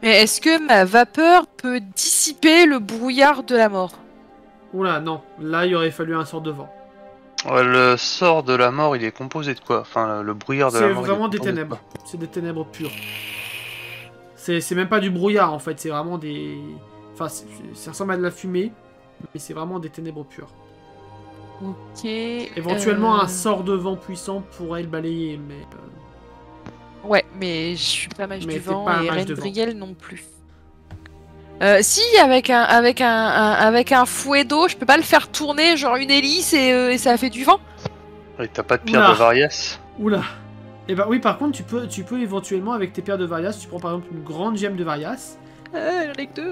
Speaker 2: Mais est-ce que ma vapeur peut dissiper le brouillard de la mort?
Speaker 1: Oula, non. Là, il aurait fallu un sort de vent.
Speaker 5: Ouais, le sort de la mort, il est composé de quoi? Enfin, le brouillard de la
Speaker 1: C'est
Speaker 5: mort.
Speaker 1: vraiment
Speaker 5: il est
Speaker 1: des
Speaker 5: composé de
Speaker 1: ténèbres.
Speaker 5: quoi?
Speaker 1: C'est des ténèbres pures. C'est même pas du brouillard, en fait. C'est vraiment des... Enfin, ça ressemble à de la fumée, mais c'est vraiment des ténèbres pures.
Speaker 2: Ok.
Speaker 1: Éventuellement, un sort de vent puissant pourrait le balayer, mais...
Speaker 2: Ouais, mais je suis pas mage
Speaker 1: Mais
Speaker 2: du
Speaker 1: t'es
Speaker 2: vent
Speaker 1: pas un
Speaker 2: et
Speaker 1: mage de
Speaker 2: Rendriel non plus. Si, avec un fouet d'eau, je peux pas le faire tourner, genre une hélice et ça fait du vent.
Speaker 5: Et t'as pas de pierre
Speaker 1: Oula.
Speaker 5: de Varias?
Speaker 1: Oula. Et bah oui, par contre, tu peux éventuellement, avec tes pierres de Varias, tu prends par exemple une grande gemme de Varias,
Speaker 2: J'en ai que 2.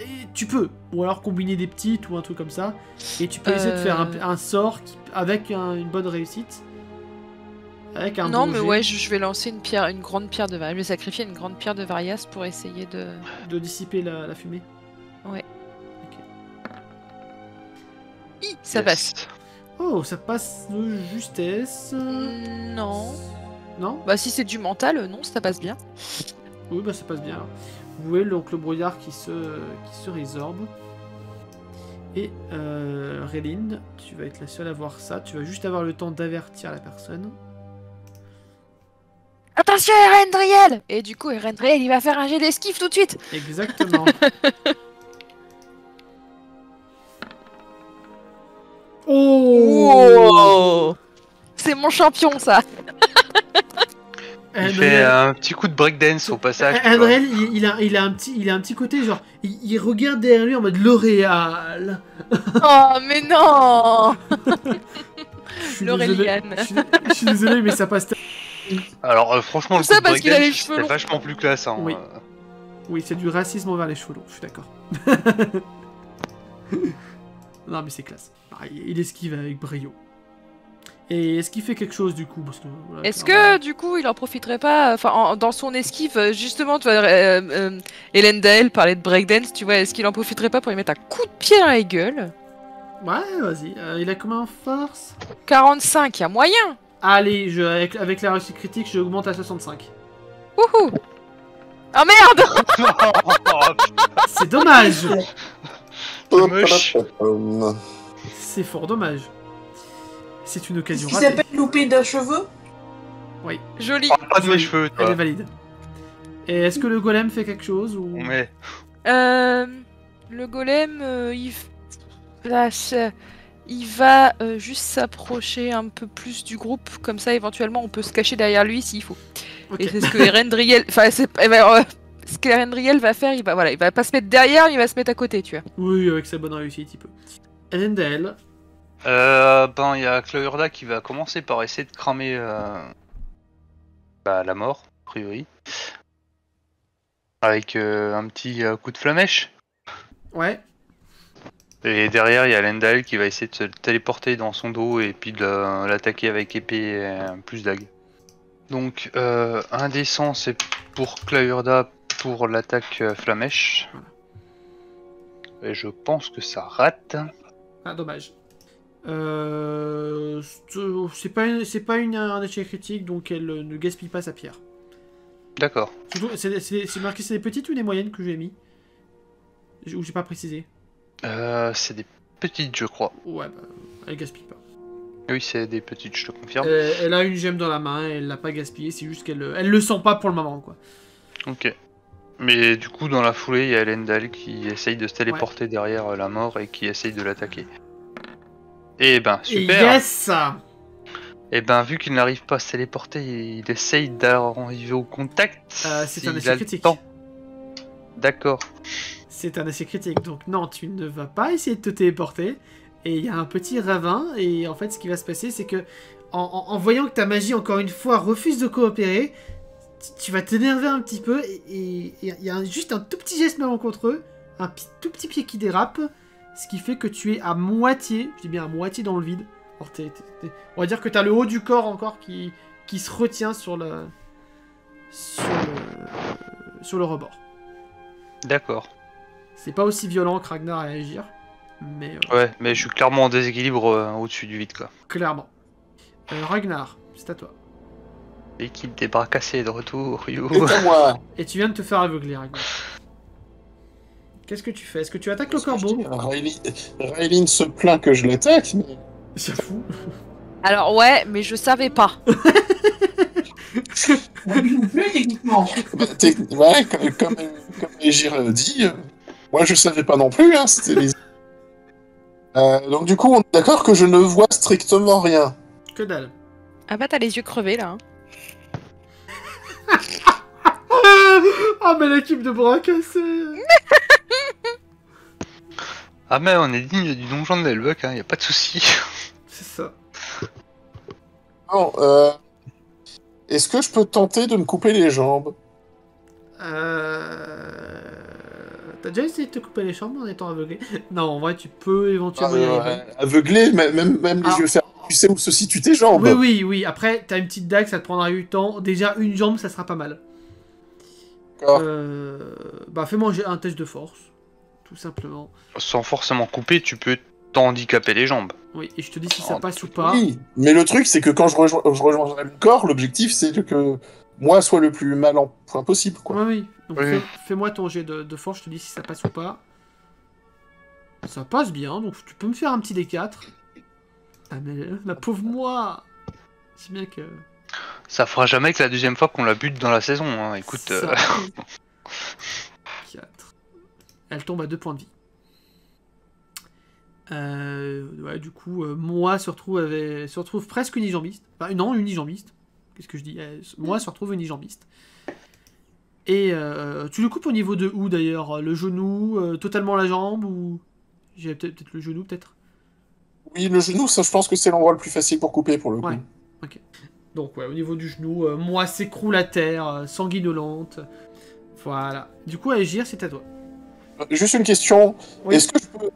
Speaker 1: et tu peux. Ou alors combiner des petites ou un truc comme ça, et tu peux essayer de faire un sort avec une bonne réussite. Avec un
Speaker 2: Non,
Speaker 1: bon
Speaker 2: mais
Speaker 1: jet
Speaker 2: ouais, je vais lancer une grande pierre de Varias. Je vais sacrifier une grande pierre de Varias pour essayer de...
Speaker 1: de dissiper la fumée.
Speaker 2: Ouais.
Speaker 1: Ok.
Speaker 2: Ça
Speaker 5: Yes.
Speaker 2: passe.
Speaker 1: Oh, ça passe de justesse.
Speaker 2: Non.
Speaker 1: Non?
Speaker 2: Bah si c'est du mental, non, ça passe bien.
Speaker 1: Oui, bah ça passe bien alors. Vous voyez donc le brouillard qui se résorbe. Et Rayline, tu vas être la seule à voir ça. Tu vas juste avoir le temps d'avertir la personne.
Speaker 2: Attention, Erendriel! Et du coup, Erendriel, il va faire un jet d'esquive tout de suite.
Speaker 1: Exactement. Oh!
Speaker 2: Wow. C'est mon champion, ça.
Speaker 5: Il fait un petit coup de breakdance au passage. tu vois.
Speaker 1: André, il a un petit côté genre, il regarde derrière lui en mode L'Oréal.
Speaker 2: Oh, mais non.
Speaker 1: Je suis
Speaker 2: L'Auréliane.
Speaker 1: désolé- Je suis désolé, mais ça passe.
Speaker 5: Alors franchement, le
Speaker 2: Tout ça
Speaker 5: coup de
Speaker 2: parce qu'il a les
Speaker 5: breakdance,
Speaker 2: cheveux
Speaker 5: c'était
Speaker 2: longs.
Speaker 5: vachement plus classe. Hein.
Speaker 1: Oui. Oui, c'est du racisme envers les cheveux longs, je suis d'accord. Non, mais c'est classe. Ah, il esquive avec brio. Et est-ce qu'il fait quelque chose du coup? Parce que, voilà,
Speaker 2: Est-ce
Speaker 1: clairement-
Speaker 2: que du coup il en profiterait pas, enfin dans son esquive, justement, tu vois, Elendil parlait de breakdance, tu vois, est-ce qu'il en profiterait pas pour lui mettre un coup de pied dans la gueule?
Speaker 1: Ouais, vas-y. Il a combien en force?
Speaker 2: 45, y a moyen.
Speaker 1: Allez, avec la réussite critique, je augmente à 65.
Speaker 2: Wouhou. Oh merde.
Speaker 1: C'est dommage.
Speaker 5: Moche.
Speaker 1: C'est fort dommage. C'est une
Speaker 4: Ce
Speaker 1: occasion
Speaker 4: qui
Speaker 1: ratée.
Speaker 4: s'appelle louper d'un cheveu.
Speaker 2: Joli.
Speaker 5: Parle pas de mes cheveux,
Speaker 1: Elle est
Speaker 5: toi.
Speaker 1: valide. Et est-ce que le golem fait quelque chose ou...
Speaker 5: Mais
Speaker 2: Le golem, il va juste s'approcher un peu plus du groupe, comme ça éventuellement on peut se cacher derrière lui s'il faut.
Speaker 1: Ok.
Speaker 2: Et c'est ce que Erendriel, enfin ce que Erendriel va faire, il va pas se mettre derrière, il va se mettre à côté, tu vois.
Speaker 1: Oui, avec sa bonne réussite, il peut. Elendel.
Speaker 5: ben il y a Clourda qui va commencer par essayer de cramer la mort, a priori. Avec un petit coup de flamèche.
Speaker 1: Ouais.
Speaker 5: Et derrière, il y a Lendal qui va essayer de se téléporter dans son dos et puis de l'attaquer avec épée et plus dague. Donc, un des 100, c'est pour Clourda pour l'attaque flamèche. Et je pense que ça rate.
Speaker 1: Ah, dommage. C'est pas un échec critique, donc elle ne gaspille pas sa pierre.
Speaker 5: D'accord.
Speaker 1: Surtout, c'est marqué c'est des petites ou des moyennes que j'ai mis? Ou j'ai pas précisé?
Speaker 5: C'est des petites, je crois.
Speaker 1: Ouais, bah, elle gaspille pas.
Speaker 5: Oui, c'est des petites, je te confirme.
Speaker 1: Elle a une gemme dans la main, elle l'a pas gaspillée, c'est juste qu'elle elle le sent pas pour le moment, quoi.
Speaker 5: Ok. Mais du coup, dans la foulée, il y a Elendal qui essaye de se téléporter derrière la mort et qui essaye de l'attaquer. Et ben, super.
Speaker 1: Yes!
Speaker 5: Et ben, vu qu'il n'arrive pas à se téléporter, il essaye d'arriver au contact.
Speaker 1: C'est un
Speaker 5: s'il
Speaker 1: essai
Speaker 5: a le
Speaker 1: critique.
Speaker 5: temps. D'accord.
Speaker 1: C'est un essai critique, donc non, tu ne vas pas essayer de te téléporter. Et il y a un petit ravin, et en fait, ce qui va se passer, c'est que en voyant que ta magie, encore une fois, refuse de coopérer, tu vas t'énerver un petit peu, et il y a juste un tout petit geste malencontreux, tout petit pied qui dérape, ce qui fait que tu es à moitié, je dis bien à moitié dans le vide. Alors, on va dire que tu as le haut du corps encore qui se retient sur le rebord.
Speaker 5: D'accord.
Speaker 1: C'est pas aussi violent que Ragnar à agir, mais
Speaker 5: Ouais, mais je suis clairement en déséquilibre au-dessus du vide, quoi.
Speaker 1: clairement. Ragnar, c'est à toi.
Speaker 5: L'équipe des bras cassés est de retour, you.
Speaker 3: C'est à moi.
Speaker 1: Et tu viens de te faire aveugler, Ragnar. Qu'est-ce que tu fais? Est-ce que tu attaques le corbeau?
Speaker 3: Raylene se plaint que je l'attaque, mais...
Speaker 1: J'avoue.
Speaker 2: Alors ouais, mais je savais pas.
Speaker 4: Plus techniquement.
Speaker 3: Ouais, comme Egir dit, moi je savais pas non plus, hein, c'était les... donc du coup, on est d'accord que je ne vois strictement rien.
Speaker 1: Que dalle.
Speaker 2: Ah bah t'as les yeux crevés là. Hein.
Speaker 1: Ah, mais l'équipe de bras cassés.
Speaker 5: Ah, mais on est digne du donjon de Nelbuck, hein, y a pas de souci.
Speaker 1: C'est ça.
Speaker 3: Bon, est-ce que je peux tenter de me couper les jambes?
Speaker 1: T'as déjà essayé de te couper les jambes en étant aveuglé? Non, en vrai, tu peux éventuellement y arriver.
Speaker 3: Aveuglé, même les
Speaker 1: Ah.
Speaker 3: yeux fermés, tu sais où se situent tes jambes.
Speaker 1: Oui. Après, t'as une petite dague, ça te prendra du temps. Déjà, une jambe, ça sera pas mal.
Speaker 3: D'accord.
Speaker 1: Bah, fais-moi un test de force. Tout simplement.
Speaker 5: Sans forcément couper, tu peux t'handicaper les jambes.
Speaker 1: Oui, et je te dis si ça passe ou pas.
Speaker 3: Oui, mais le truc, c'est que quand je rejoindrai le corps, l'objectif, c'est que moi soit le plus mal en point possible, quoi.
Speaker 1: Oui. Donc,
Speaker 5: Oui.
Speaker 1: fais-moi ton jet de force, je te dis si ça passe ou pas. Ça passe bien, donc tu peux me faire un petit D4. Ah, mais la pauvre moi! C'est bien que.
Speaker 5: Ça fera jamais que la deuxième fois qu'on la bute dans la saison, hein. Écoute.
Speaker 1: Ça. 4. Elle tombe à 2 points de vie. Ouais, du coup, moi se retrouve presque unijambiste. Enfin, non, unijambiste. Qu'est-ce que je dis? Moi se retrouve unijambiste. Et tu le coupes au niveau de où d'ailleurs? Le genou, totalement la jambe ou. J'ai peut-être le genou, peut-être?
Speaker 3: Oui, le genou, ça, je pense que c'est l'endroit le plus facile pour couper, pour le coup.
Speaker 1: Ouais. Ok. Donc, ouais, au niveau du genou, moi s'écroule à terre, sanguinolente. Voilà. Du coup, Aegir, c'est à toi.
Speaker 3: Juste une question.
Speaker 1: Oui.
Speaker 3: Est-ce que je peux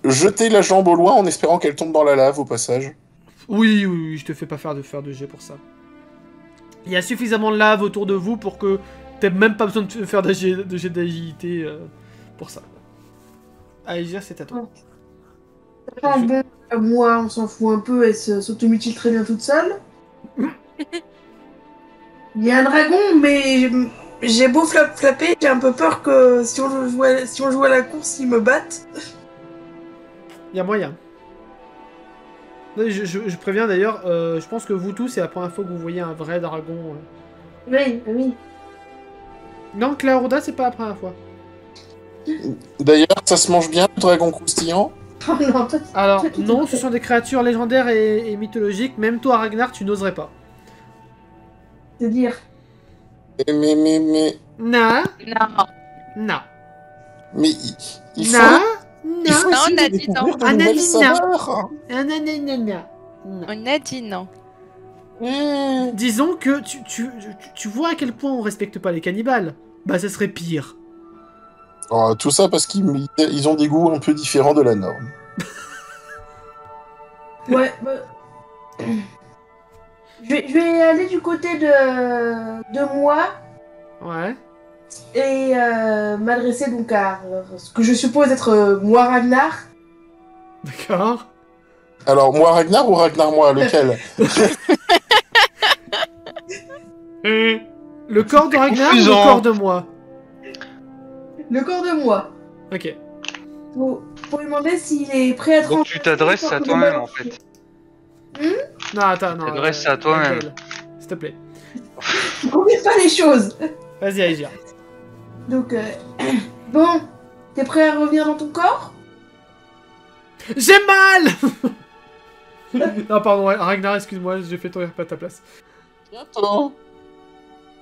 Speaker 3: jeter la jambe au loin en espérant qu'elle tombe dans la lave au passage?
Speaker 1: Oui, je te fais pas faire de jet pour ça. Il y a suffisamment de lave autour de vous pour que t'aies même pas besoin de faire de jet d'agilité pour ça. Aegir, c'est à toi.
Speaker 4: Ah, bon, moi, on s'en fout un peu, elle s'automutile très bien toute seule. Il y a un dragon, mais j'ai beau flapper, j'ai un peu peur que si on joue à la course, ils me battent.
Speaker 1: Il y a moyen. Je préviens d'ailleurs, je pense que vous tous, c'est la première fois que vous voyez un vrai dragon.
Speaker 4: Oui.
Speaker 1: Non, Claudia, c'est pas la première fois.
Speaker 3: D'ailleurs, ça se mange bien, le dragon croustillant?
Speaker 4: Oh non, toi,
Speaker 1: Alors,
Speaker 4: toi, tu
Speaker 1: non,
Speaker 4: te
Speaker 1: ce
Speaker 4: fais.
Speaker 1: sont des créatures légendaires et mythologiques. Même toi, Ragnar, tu n'oserais pas.
Speaker 4: C'est-à-dire.
Speaker 3: Mais
Speaker 1: Non,
Speaker 2: Non.
Speaker 3: il faut,
Speaker 1: non,
Speaker 3: il faut
Speaker 2: Non,
Speaker 3: essayer
Speaker 2: on a
Speaker 3: de
Speaker 2: dit
Speaker 3: découvrir
Speaker 2: non.
Speaker 3: de
Speaker 1: Ah,
Speaker 3: nouvelles
Speaker 1: non.
Speaker 3: saveurs.
Speaker 1: non.
Speaker 2: On a dit non.
Speaker 1: Disons que tu vois à quel point on respecte pas les cannibales. Bah, ça serait pire.
Speaker 3: Oh, tout ça parce qu'ils ont des goûts un peu différents de la norme.
Speaker 4: Ouais, bah... je vais aller du côté de moi.
Speaker 1: Ouais.
Speaker 4: et m'adresser donc à ce que je suppose être moi Ragnar.
Speaker 1: D'accord.
Speaker 3: Alors, moi Ragnar ou Ragnar moi, lequel?
Speaker 1: Le corps de Ragnar ou le
Speaker 5: confusant.
Speaker 1: corps de moi?
Speaker 4: Le corps de moi.
Speaker 1: Ok.
Speaker 4: Pour lui demander s'il est prêt à
Speaker 5: Donc
Speaker 4: trancher
Speaker 5: tu t'adresses à toi-même en fait.
Speaker 1: Non, attends, non.
Speaker 5: T'adresses à toi-même.
Speaker 1: Magdel, s'il te plaît.
Speaker 4: Tu comprends pas les choses.
Speaker 1: Vas-y, Aegir.
Speaker 4: Donc, bon, t'es prêt à revenir dans ton corps?
Speaker 1: J'ai mal. Non, pardon, Ragnar, excuse-moi, j'ai fait ton pas à ta place.
Speaker 3: Bientôt.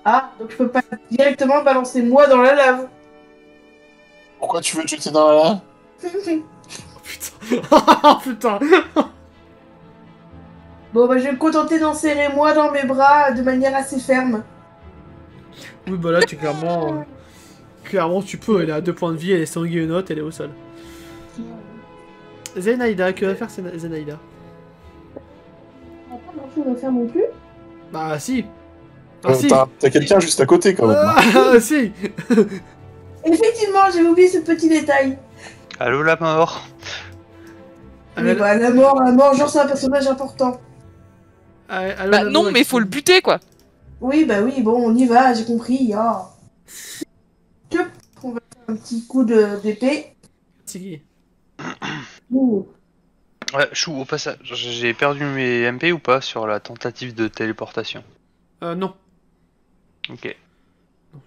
Speaker 4: Ah, donc je peux pas directement balancer moi dans la lave.
Speaker 3: Pourquoi tu veux te jeter dans la lave?
Speaker 1: Oh putain. Oh putain.
Speaker 4: Bon, bah je vais me contenter d'enserrer moi dans mes bras de manière assez ferme.
Speaker 1: Oui, bah là, tu clairement. Clairement, tu peux. Elle est à 2 points de vie, elle est sanguinote, elle est au sol. Zenaïda, que va faire Zenaïda?
Speaker 4: On n'a pas grand chose à faire non plus.
Speaker 1: Bah, si. Ah, si.
Speaker 3: T'as quelqu'un juste à côté quand même.
Speaker 1: Ah, si.
Speaker 4: Effectivement, j'ai oublié ce petit détail.
Speaker 5: Allô la mort.
Speaker 4: Mais bah, la mort, genre c'est un personnage important.
Speaker 2: Bah non, mais faut le buter, quoi.
Speaker 4: Oui, bah oui, bon, on y va, j'ai compris. Oh. Hop, on va faire un petit coup d'épée.
Speaker 1: Si.
Speaker 4: Ouh.
Speaker 5: Ouais, Chou, au passage, j'ai perdu mes MP ou pas sur la tentative de téléportation?
Speaker 1: Non.
Speaker 5: Ok.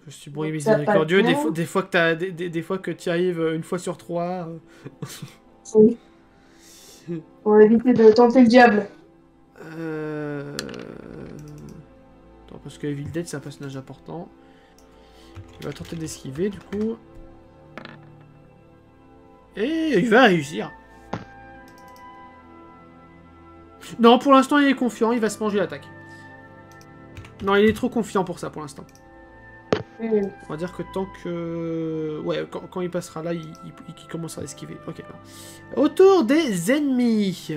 Speaker 1: Je suis bon et
Speaker 4: Ça
Speaker 1: miséricordieux.
Speaker 4: passe bien.
Speaker 1: Des fois que t'as, des fois que tu arrives une fois sur 3.
Speaker 4: Oui. Pour éviter de tenter le diable.
Speaker 1: Attends, parce que Evil Dead c'est un personnage important. Il va tenter d'esquiver du coup. Et il va réussir. Non, pour l'instant il est confiant, il va se manger l'attaque. Non, il est trop confiant pour ça pour l'instant. On va dire que tant que... Ouais, quand il passera là, il commencera à esquiver. Ok. Autour des ennemis.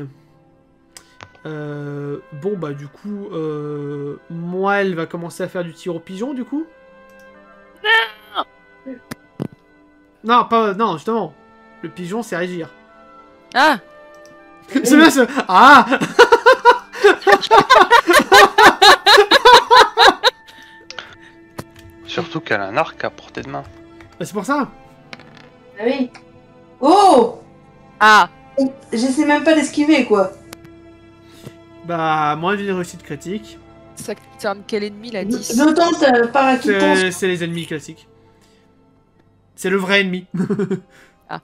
Speaker 1: Bon, bah du coup... moi, elle va commencer à faire du tir au pigeon, du coup. Non, pas... Non, justement. Le pigeon, c'est agir.
Speaker 2: Ah,
Speaker 1: C'est bien ce... Ah.
Speaker 5: Surtout qu'elle a un arc à portée de main.
Speaker 1: Bah, c'est pour ça.
Speaker 4: Ah oui. Oh!
Speaker 2: ah.
Speaker 4: J'essaie même pas d'esquiver, quoi.
Speaker 1: Bah, moins d'une réussite critique.
Speaker 2: Ça concerne quel ennemi, la 10?
Speaker 4: Je tente par acquittement.
Speaker 1: C'est les ennemis classiques. C'est le vrai ennemi.
Speaker 2: Ah.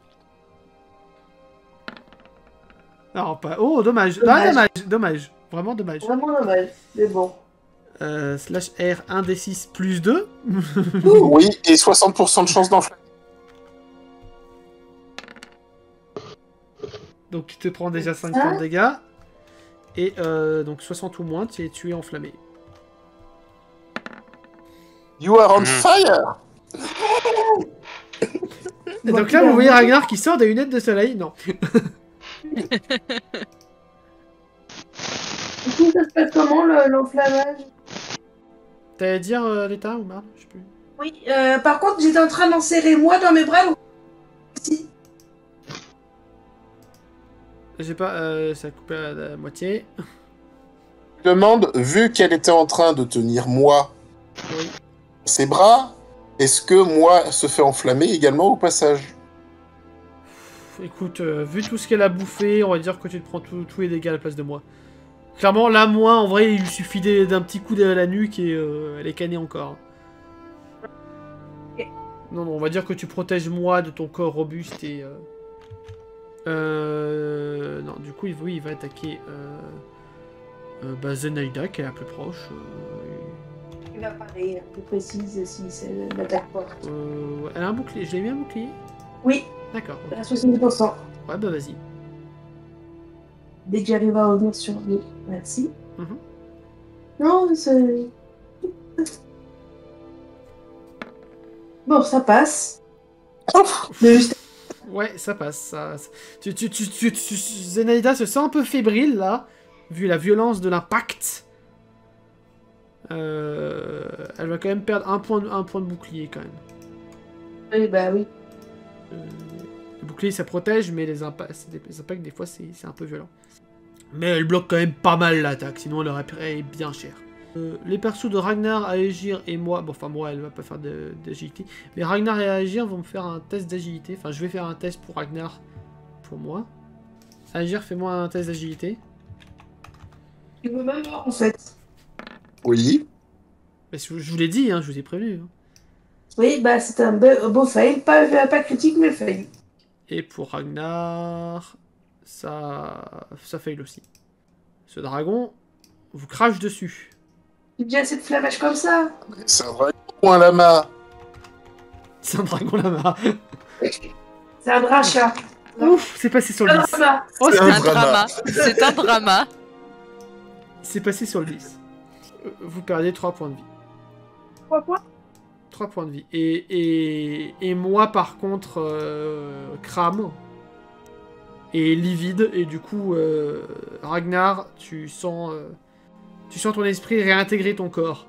Speaker 1: Non, pas... Oh, dommage.
Speaker 4: Dommage.
Speaker 1: Ah, dommage. Dommage. Vraiment dommage.
Speaker 4: Vraiment dommage, mais bon.
Speaker 1: Slash R 1d6 plus 2.
Speaker 3: Oui, et 60% de chance d'enfler.
Speaker 1: Donc tu te prends déjà 5 points de dégâts. Et donc 60 ou moins, tu es tué enflammé.
Speaker 3: You are on fire!
Speaker 1: Et donc là, vous voyez Ragnar qui sort des lunettes de soleil. Non.
Speaker 4: Du coup, ça se passe comment l'enflammage?
Speaker 1: T'allais dire l'état ou pas? Je sais plus.
Speaker 4: Oui, par contre, j'étais en train d'enserrer moi dans mes bras. Si.
Speaker 1: J'ai pas. Ça a coupé à la moitié.
Speaker 3: Je demande, vu qu'elle était en train de tenir moi
Speaker 1: Oui.
Speaker 3: ses bras, est-ce que moi se fait enflammer également au passage?
Speaker 1: Écoute, vu tout ce qu'elle a bouffé, on va dire que tu te prends tous les dégâts à la place de moi. Clairement, là, moi, en vrai, il lui suffit d'un petit coup derrière la nuque et elle est canée encore. Non, non, on va dire que tu protèges moi de ton corps robuste et... Non, du coup, oui, il va attaquer bah, Zenaïda, qui est la plus proche.
Speaker 4: Il va parler un peu précise si c'est l'attaque forte.
Speaker 1: Elle a un bouclier. Je l'ai mis un bouclier?
Speaker 4: Oui,
Speaker 1: D'accord.
Speaker 4: à 70%.
Speaker 1: Ouais, bah vas-y.
Speaker 4: Dès que j'arrive à revenir sur lui. Merci.
Speaker 1: Mhm.
Speaker 4: Non, c'est... Bon, ça passe. Mais juste...
Speaker 1: Ouais, ça passe. Zenaïda se sent un peu fébrile, là, vu la violence de l'impact. Elle va quand même perdre un point de bouclier quand même.
Speaker 4: Oui, bah oui.
Speaker 1: Le bouclier ça protège, mais les impacts des fois c'est un peu violent. Mais elle bloque quand même pas mal l'attaque, sinon elle aurait payé bien cher. Les persos de Ragnar, Aegir et moi, bon enfin moi elle va pas faire d'agilité, mais Ragnar et Aegir vont me faire un test d'agilité, enfin je vais faire un test pour Ragnar, pour moi. Aegir, fais-moi un test d'agilité.
Speaker 4: Tu veux même voir en fait.
Speaker 3: Oui.
Speaker 1: Mais je vous l'ai dit, hein, je vous ai prévenu. Hein.
Speaker 4: Oui, bah c'est un beau fail, pas critique mais fail.
Speaker 1: Et pour Ragnar, ça fail aussi. Ce dragon vous crache dessus.
Speaker 4: J'ai déjà assez de flamage comme ça.
Speaker 3: C'est un dragon ou un lama?
Speaker 1: C'est un dragon lama.
Speaker 4: C'est un dracha.
Speaker 1: Ouf, c'est passé sur le 10. Oh,
Speaker 3: C'est
Speaker 1: c'est
Speaker 3: un
Speaker 2: Un drama. C'est un drama.
Speaker 1: C'est passé sur le 10. Vous perdez 3 points de vie.
Speaker 4: 3 points.
Speaker 1: 3 points de vie. Et moi, par contre, crame. Et livide. Et du coup, Ragnar, tu sens ton esprit réintégrer ton corps.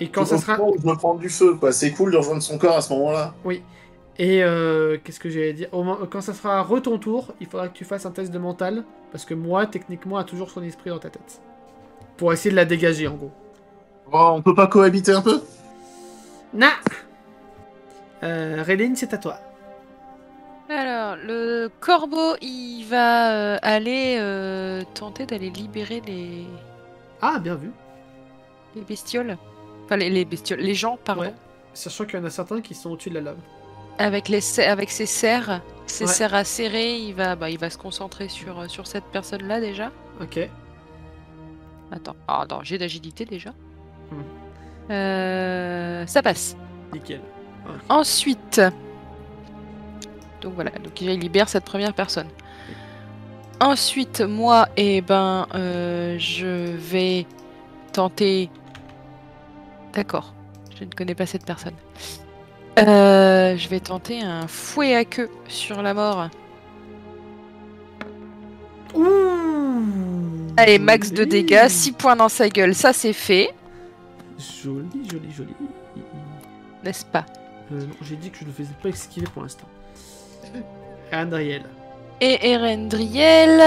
Speaker 1: Et quand ça sera...
Speaker 3: Je me prends du feu, quoi. C'est cool de rejoindre son corps à ce moment-là.
Speaker 1: Oui. Et qu'est-ce que j'allais dire? Quand ça sera ton tour, il faudra que tu fasses un test de mental. Parce que moi, techniquement, a toujours son esprit dans ta tête. Pour essayer de la dégager, en gros.
Speaker 3: Oh, on peut pas cohabiter un peu?
Speaker 1: Nah. Réline, c'est à toi.
Speaker 2: Alors, le corbeau, il va aller tenter d'aller libérer les
Speaker 1: Ah, bien vu.
Speaker 2: bestioles. Enfin, les bestioles, les gens, pardon.
Speaker 1: Ouais. Sachant qu'il y en a certains qui sont au-dessus de la lave.
Speaker 2: Avec ses serres,
Speaker 1: Ouais.
Speaker 2: serres acérées, il va se concentrer sur cette personne-là déjà.
Speaker 1: Ok.
Speaker 2: Attends, j'ai d'agilité déjà. Ça passe.
Speaker 1: Nickel. Ok.
Speaker 2: Ensuite, donc voilà, donc il libère cette première personne. Ensuite, moi, je vais tenter. D'accord, je ne connais pas cette personne. Je vais tenter un fouet à queue sur la mort.
Speaker 1: Ouh.
Speaker 2: Allez, max de
Speaker 1: Joli.
Speaker 2: dégâts, 6 points dans sa gueule, ça c'est fait,
Speaker 1: Joli, joli, joli.
Speaker 2: n'est-ce pas?
Speaker 1: Non, j'ai dit que je ne faisais pas esquiver pour l'instant. Andriel.
Speaker 2: Et Erendriel,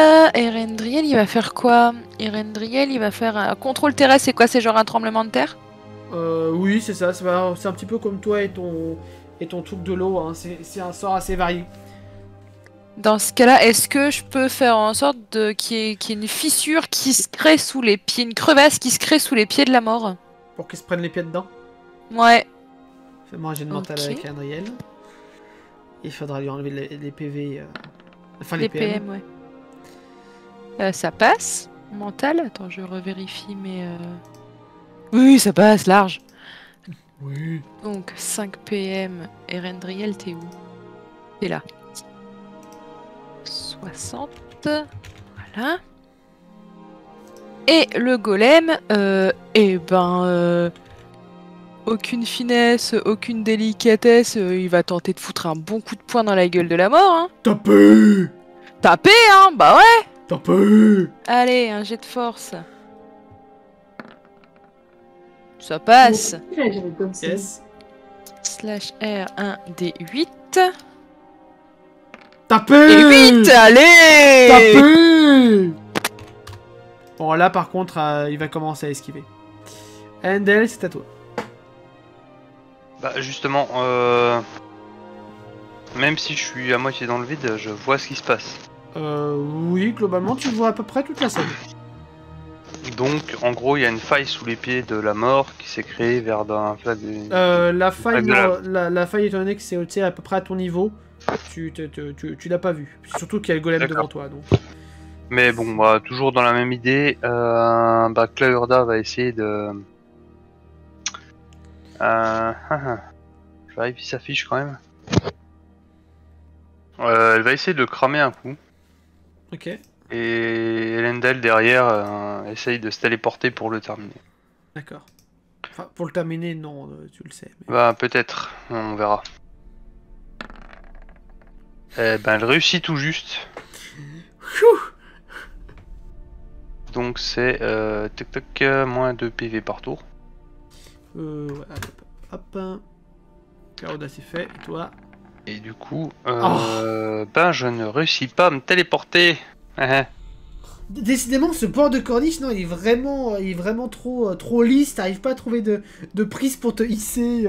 Speaker 2: il va faire quoi? Erendriel, il va faire un contrôle terrestre, c'est quoi? C'est genre un tremblement de terre?
Speaker 1: Oui, c'est ça. C'est un petit peu comme toi et ton truc de l'eau. Hein. C'est un sort assez varié.
Speaker 2: Dans ce cas-là, est-ce que je peux faire en sorte qu'il y ait une fissure qui se crée sous les pieds, une crevasse qui se crée sous les pieds de la mort?
Speaker 1: Pour qu'ils se prennent les pieds dedans.
Speaker 2: Ouais.
Speaker 1: Fais-moi un jet de mental
Speaker 2: Ok.
Speaker 1: avec Andriel. Il faudra lui enlever les PV. Enfin,
Speaker 2: Les PM, ouais. Ça passe. Mental, attends, je revérifie, mais... Oui, ça passe, large.
Speaker 1: Oui.
Speaker 2: Donc, 5 PM. Erendriel, t'es où? T'es là. 60. Voilà. Et le golem, aucune finesse, aucune délicatesse, il va tenter de foutre un bon coup de poing dans la gueule de la mort, hein.
Speaker 1: Tapez.
Speaker 2: Taper, hein, bah ouais.
Speaker 1: Tapez.
Speaker 2: Allez, un jet de force. Ça passe.
Speaker 1: Yes.
Speaker 2: Slash R, 1, D8.
Speaker 1: Tapez.
Speaker 2: Et 8, allez.
Speaker 1: Tapez. Bon, là, par contre, il va commencer à esquiver. Endel, c'est à toi.
Speaker 5: Bah justement, même si je suis à moitié dans le vide, je vois ce qui se passe.
Speaker 1: Oui, globalement, tu vois à peu près toute la scène.
Speaker 5: Donc, en gros, il y a une faille sous les pieds de la mort qui s'est créée vers un flag.
Speaker 1: La faille,
Speaker 5: Agréable.
Speaker 1: la faille, étant donné que c'est tu sais, à peu près à ton niveau, tu l'as pas vu. Surtout qu'il y a le golem
Speaker 5: D'accord.
Speaker 1: devant toi. Donc.
Speaker 5: Mais bon, bah, toujours dans la même idée, Claurda va essayer de... Je vérifie sa fiche quand même. Elle va essayer de le cramer un coup.
Speaker 1: Ok.
Speaker 5: Et Elendel derrière essaye de se téléporter pour le terminer.
Speaker 1: D'accord. Enfin, pour le terminer, non, tu le sais. Mais...
Speaker 5: Bah peut-être, on verra. Eh ben elle réussit tout juste.
Speaker 1: Pfiou.
Speaker 5: donc c'est tac tac moins 2 PV par tour.
Speaker 1: Ouais, allez, hop. Claude, c'est fait. Et toi?
Speaker 5: Et du coup, ben je ne réussis pas à me téléporter.
Speaker 1: Décidément, ce port de corniche, non, il est vraiment trop lisse. T'arrives pas à trouver de prise pour te hisser.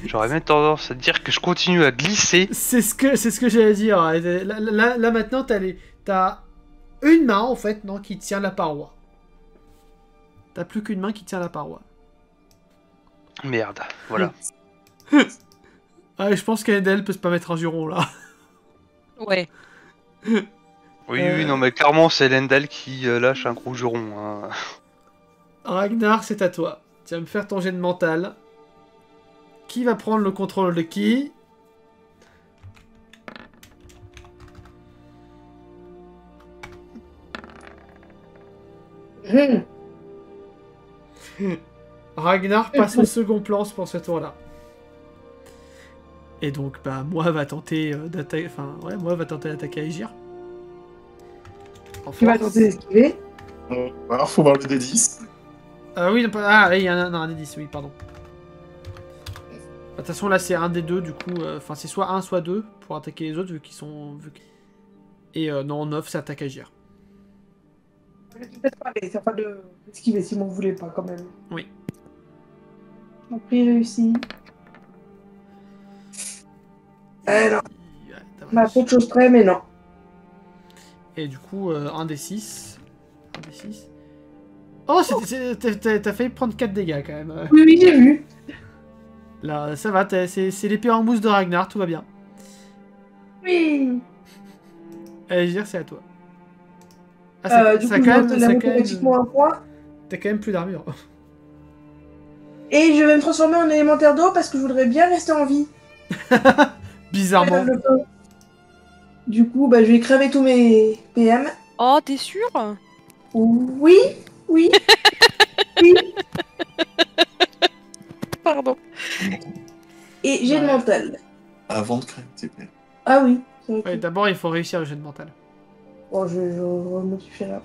Speaker 5: J'aurais même tendance à dire que je continue à glisser.
Speaker 1: C'est ce que j'allais dire. Là, maintenant, t'as une main, en fait, non, qui tient la paroi. T'as plus qu'une main qui tient la paroi.
Speaker 5: Merde, voilà.
Speaker 1: Ah, je pense qu'Edel peut se pas mettre un juron, là.
Speaker 2: Ouais.
Speaker 5: Oui, non, mais clairement, c'est Lendal qui lâche un gros juron. Hein.
Speaker 1: Ragnar, c'est à toi. Tu vas me faire ton jet de mental. Qui va prendre le contrôle de qui? Ragnar passe au second plan pour ce tour-là. Et donc, bah, moi va tenter d'attaquer. Enfin, ouais, moi va tenter d'attaquer Aegir.
Speaker 4: Tu vas tenter d'esquiver.
Speaker 3: Alors, faut voir le D10.
Speaker 1: Oui, non, ah, il y a un des 10, oui, pardon. De toute façon, là, c'est un des deux, du coup. Enfin, c'est soit un, soit deux pour attaquer les autres, vu qu'ils sont. Et non, 9, ça attaque Aegir.
Speaker 4: Peut-être pas, mais c'est pas d'esquiver si vous voulez pas, quand même.
Speaker 1: Oui.
Speaker 4: En prix réussi. Non. Ma peu de choses près, mais non.
Speaker 1: Et du coup, un des 6. Un des 6. Oh, t'as failli prendre 4 dégâts quand même.
Speaker 4: Oui, j'ai vu.
Speaker 1: Là, ça va, c'est l'épée en mousse de Ragnar, tout va bien.
Speaker 4: Oui.
Speaker 1: Aegir, c'est à toi. Ah,
Speaker 4: du coup, je monte automatiquement un point.
Speaker 1: T'as quand même plus d'armure.
Speaker 4: Et je vais me transformer en élémentaire d'eau parce que je voudrais bien rester en vie.
Speaker 1: Bizarrement.
Speaker 4: Du coup, bah, je vais cramer tous mes PM.
Speaker 2: Oh, t'es sûr?
Speaker 4: Oui, oui, oui.
Speaker 2: Pardon.
Speaker 4: Et j'ai le mental.
Speaker 3: Avant de créer tes PM.
Speaker 4: Ah oui.
Speaker 1: Ouais, d'abord, il faut réussir le jet de mental.
Speaker 4: Bon, je remodifie là.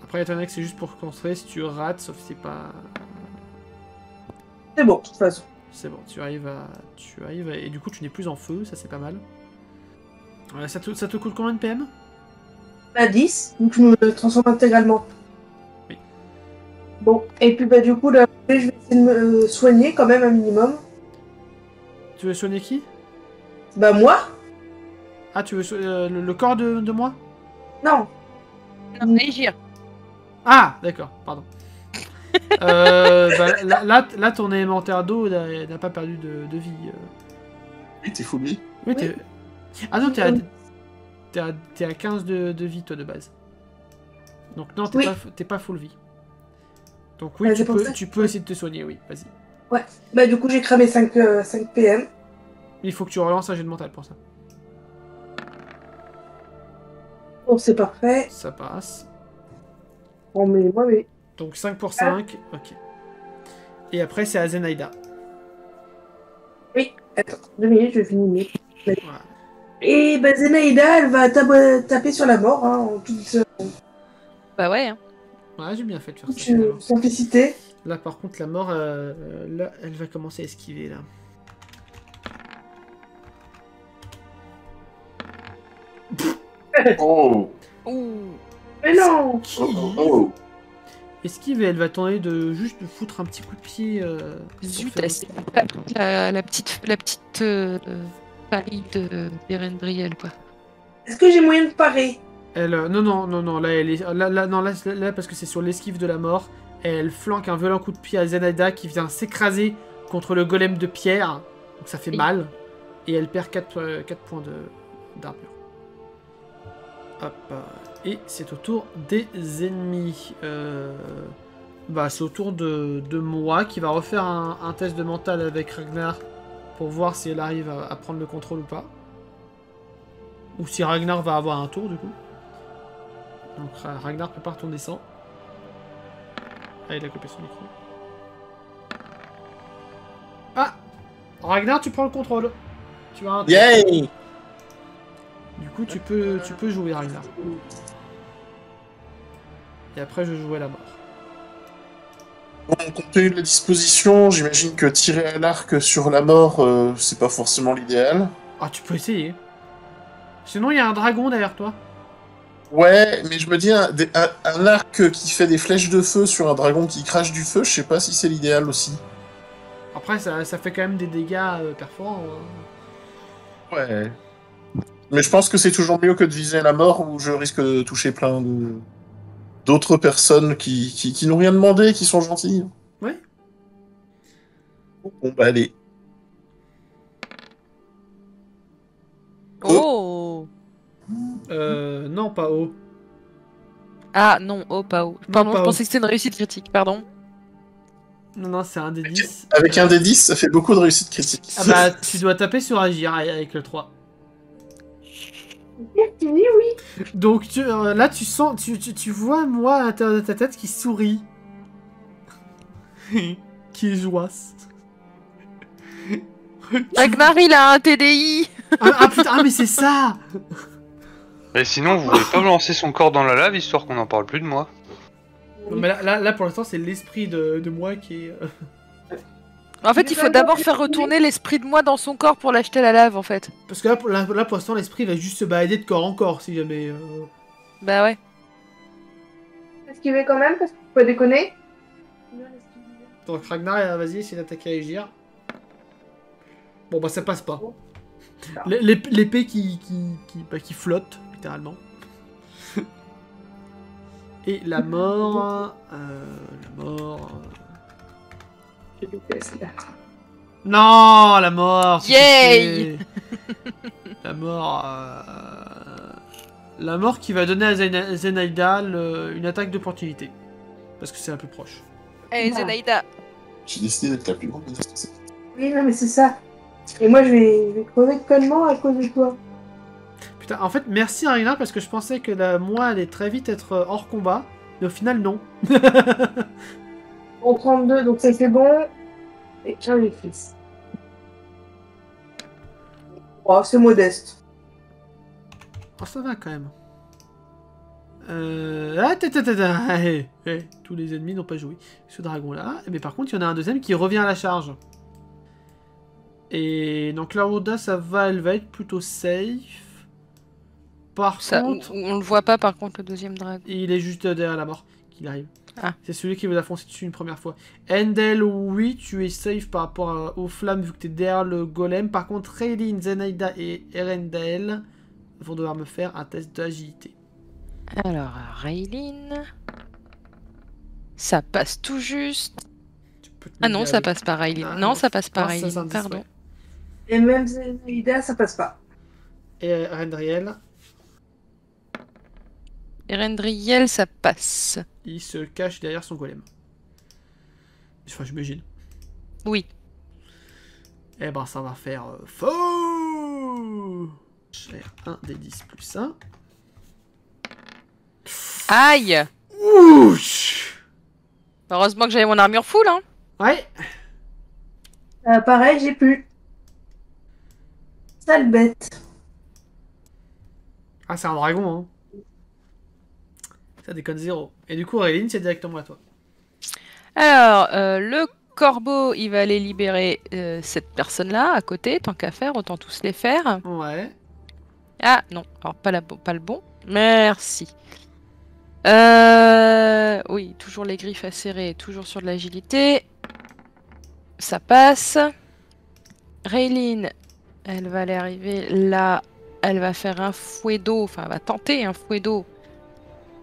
Speaker 1: Après, étant donné que c'est juste pour construire, si tu rates, sauf si c'est pas...
Speaker 4: C'est bon, de toute façon.
Speaker 1: C'est bon, tu arrives à... Et du coup, tu n'es plus en feu, ça c'est pas mal. Ça te coûte combien de PM?
Speaker 4: À 10, donc je me transforme intégralement.
Speaker 1: Oui.
Speaker 4: Bon, et puis bah du coup, là, je vais essayer de me soigner quand même un minimum.
Speaker 1: Tu veux soigner qui?
Speaker 4: Bah moi?
Speaker 1: Ah, tu veux le corps de moi?
Speaker 4: Non.
Speaker 2: Non, Aegir.
Speaker 1: Ah, d'accord, pardon. Là, ton élémentaire d'eau n'a pas perdu de vie.
Speaker 3: Oui, t'es full vie.
Speaker 1: Oui, t'es... Ah non, t'es à 15 de vie, toi, de base. Donc non, t'es pas full vie. Donc oui, tu peux essayer de te soigner, oui, vas-y.
Speaker 4: Ouais, bah du coup, j'ai cramé 5 PM.
Speaker 1: Il faut que tu relances un jet de mental pour ça.
Speaker 4: Bon, c'est parfait.
Speaker 1: Ça passe.
Speaker 4: Bon, mais moi, mais...
Speaker 1: Donc 5 pour 5, ok. Et après, c'est à Zenaïda.
Speaker 4: Oui, attends, 2 minutes, je finis.
Speaker 1: Voilà.
Speaker 4: Et bah Zenaïda, elle va taper sur la mort, hein, en toute
Speaker 2: Bah ouais. Hein.
Speaker 1: Ouais, j'ai bien fait de faire ça. Finalement.
Speaker 4: Simplicité.
Speaker 1: Là, par contre, la mort, là, elle va commencer à esquiver, là.
Speaker 3: Oh.
Speaker 2: Ouh.
Speaker 4: Mais non.
Speaker 3: Oh.
Speaker 1: Esquive et elle va tenter de juste de foutre un petit coup de pied.
Speaker 2: Zut,
Speaker 1: pour
Speaker 2: c'est la petite paille d'Erendriel, quoi.
Speaker 4: Est-ce que j'ai moyen de parer?
Speaker 1: Elle, non, là, elle est, là, parce que c'est sur l'esquive de la mort, elle flanque un violent coup de pied à Zenaïda qui vient s'écraser contre le golem de pierre, donc ça fait mal, et elle perd 4 points d'armure. Hop, et c'est au tour des ennemis. Bah, c'est au tour de moi qui va refaire un test de mental avec Ragnar pour voir si elle arrive à prendre le contrôle ou pas. Ou si Ragnar va avoir un tour du coup. Donc Ragnar prépare ton descend. Ah, il a coupé son micro. Ah, Ragnar, tu prends le contrôle. Tu as un tour.
Speaker 3: Yay!
Speaker 1: Du coup, tu peux jouer Ragnar. Et après, je jouais la mort.
Speaker 3: Bon, compte tenu de la disposition, j'imagine que tirer à l'arc sur la mort, c'est pas forcément l'idéal.
Speaker 1: Ah, tu peux essayer. Sinon, il y a un dragon derrière toi.
Speaker 3: Ouais, mais je me dis, un arc qui fait des flèches de feu sur un dragon qui crache du feu, je sais pas si c'est l'idéal aussi.
Speaker 1: Après, ça fait quand même des dégâts perforants. Hein.
Speaker 3: Ouais. Mais je pense que c'est toujours mieux que de viser la mort où je risque de toucher plein de d'autres personnes qui n'ont rien demandé, qui sont gentilles.
Speaker 1: Ouais.
Speaker 3: Bon, bah allez.
Speaker 2: Oh
Speaker 1: Non, pas haut.
Speaker 2: Ah non, oh pas oh. Pardon,
Speaker 1: pas
Speaker 2: je
Speaker 1: oh.
Speaker 2: pensais que c'était une réussite critique, pardon.
Speaker 1: Non, non, c'est un des 10.
Speaker 3: Avec un des 10, ça fait beaucoup de réussite critique.
Speaker 1: Ah bah, tu dois taper sur agir avec le 3.
Speaker 4: Tu dis oui.
Speaker 1: Donc là, tu sens, tu vois moi à l'intérieur de ta tête qui sourit. Qui est joasse.
Speaker 2: Ragnar, il a un TDI.
Speaker 1: Ah putain, mais c'est ça.
Speaker 5: Et sinon, vous voulez pas me lancer son corps dans la lave, histoire qu'on n'en parle plus de moi?
Speaker 1: Non, mais là pour l'instant, c'est l'esprit de moi qui est...
Speaker 2: En fait, il faut d'abord faire retourner l'esprit de moi dans son corps pour l'acheter à la lave, en fait.
Speaker 1: Parce que là pour l'instant, l'esprit va juste se balader de corps en corps, si jamais...
Speaker 2: Bah ouais.
Speaker 4: Esquiver quand même, parce qu'il faut pas déconner.
Speaker 1: Donc Ragnar, vas-y, essaye d'attaquer Aegir. Bon bah ça passe pas. L'épée qui flotte, littéralement. Et la mort... la mort... Non, la mort.
Speaker 2: Yay.
Speaker 1: La mort... La mort qui va donner à Zenaida une attaque d'opportunité. Parce que c'est la plus proche.
Speaker 2: Hey Zenaida.
Speaker 3: J'ai décidé d'être la plus grande.
Speaker 4: Oui, non, mais c'est ça. Et moi, je vais crever connement à cause de toi.
Speaker 1: Putain, en fait, merci Arina, parce que je pensais que moi allait très vite être hors combat. Mais au final, non.
Speaker 4: En 32, donc ça c'est bon. Et 15 les fils. Oh, c'est modeste.
Speaker 1: Oh, ça va quand même. Tous les ennemis n'ont pas joué. Ce dragon-là. Mais par contre, il y en a un deuxième qui revient à la charge. Et donc la Roda, elle va être plutôt safe. Par contre...
Speaker 2: On le voit pas, par contre, le deuxième dragon.
Speaker 1: Il est juste derrière la mort qu'il arrive.
Speaker 2: Ah.
Speaker 1: C'est celui qui veut la foncer dessus une première fois. Endel, oui, tu es safe par rapport aux flammes vu que tu es derrière le golem. Par contre, Raylin, Zenaida et Erendel vont devoir me faire un test d'agilité.
Speaker 2: Alors, Raylin... Ça passe tout juste. Ah non, ça passe pas, Raylin.
Speaker 1: Ah,
Speaker 2: non, ça passe pas,
Speaker 1: ça,
Speaker 2: Raylin, pardon.
Speaker 1: ouais.
Speaker 4: Et même Zenaida, ça passe pas.
Speaker 1: Et Erendriel,
Speaker 2: Erendriel, ça passe.
Speaker 1: il se cache derrière son golem. Enfin, j'imagine.
Speaker 2: Oui.
Speaker 1: Eh ben, ça va faire faux. Cher 1 des 10 plus 1.
Speaker 2: Aïe.
Speaker 1: Ouch.
Speaker 2: Heureusement que j'avais mon armure full, hein.
Speaker 1: Ouais.
Speaker 4: Pareil, j'ai plus. Sale bête.
Speaker 1: Ah, c'est un dragon, hein. Ça déconne zéro. Et du coup, Raylin, c'est directement à toi.
Speaker 2: Alors, le corbeau, il va aller libérer cette personne-là à côté, tant qu'à faire, autant tous les faire.
Speaker 1: Ouais.
Speaker 2: Ah, non, alors pas le bon. Merci. Oui, toujours les griffes acérées, toujours sur de l'agilité. Ça passe. Raylin, elle va aller arriver là. Elle va faire un fouet d'eau, enfin, elle va tenter un fouet d'eau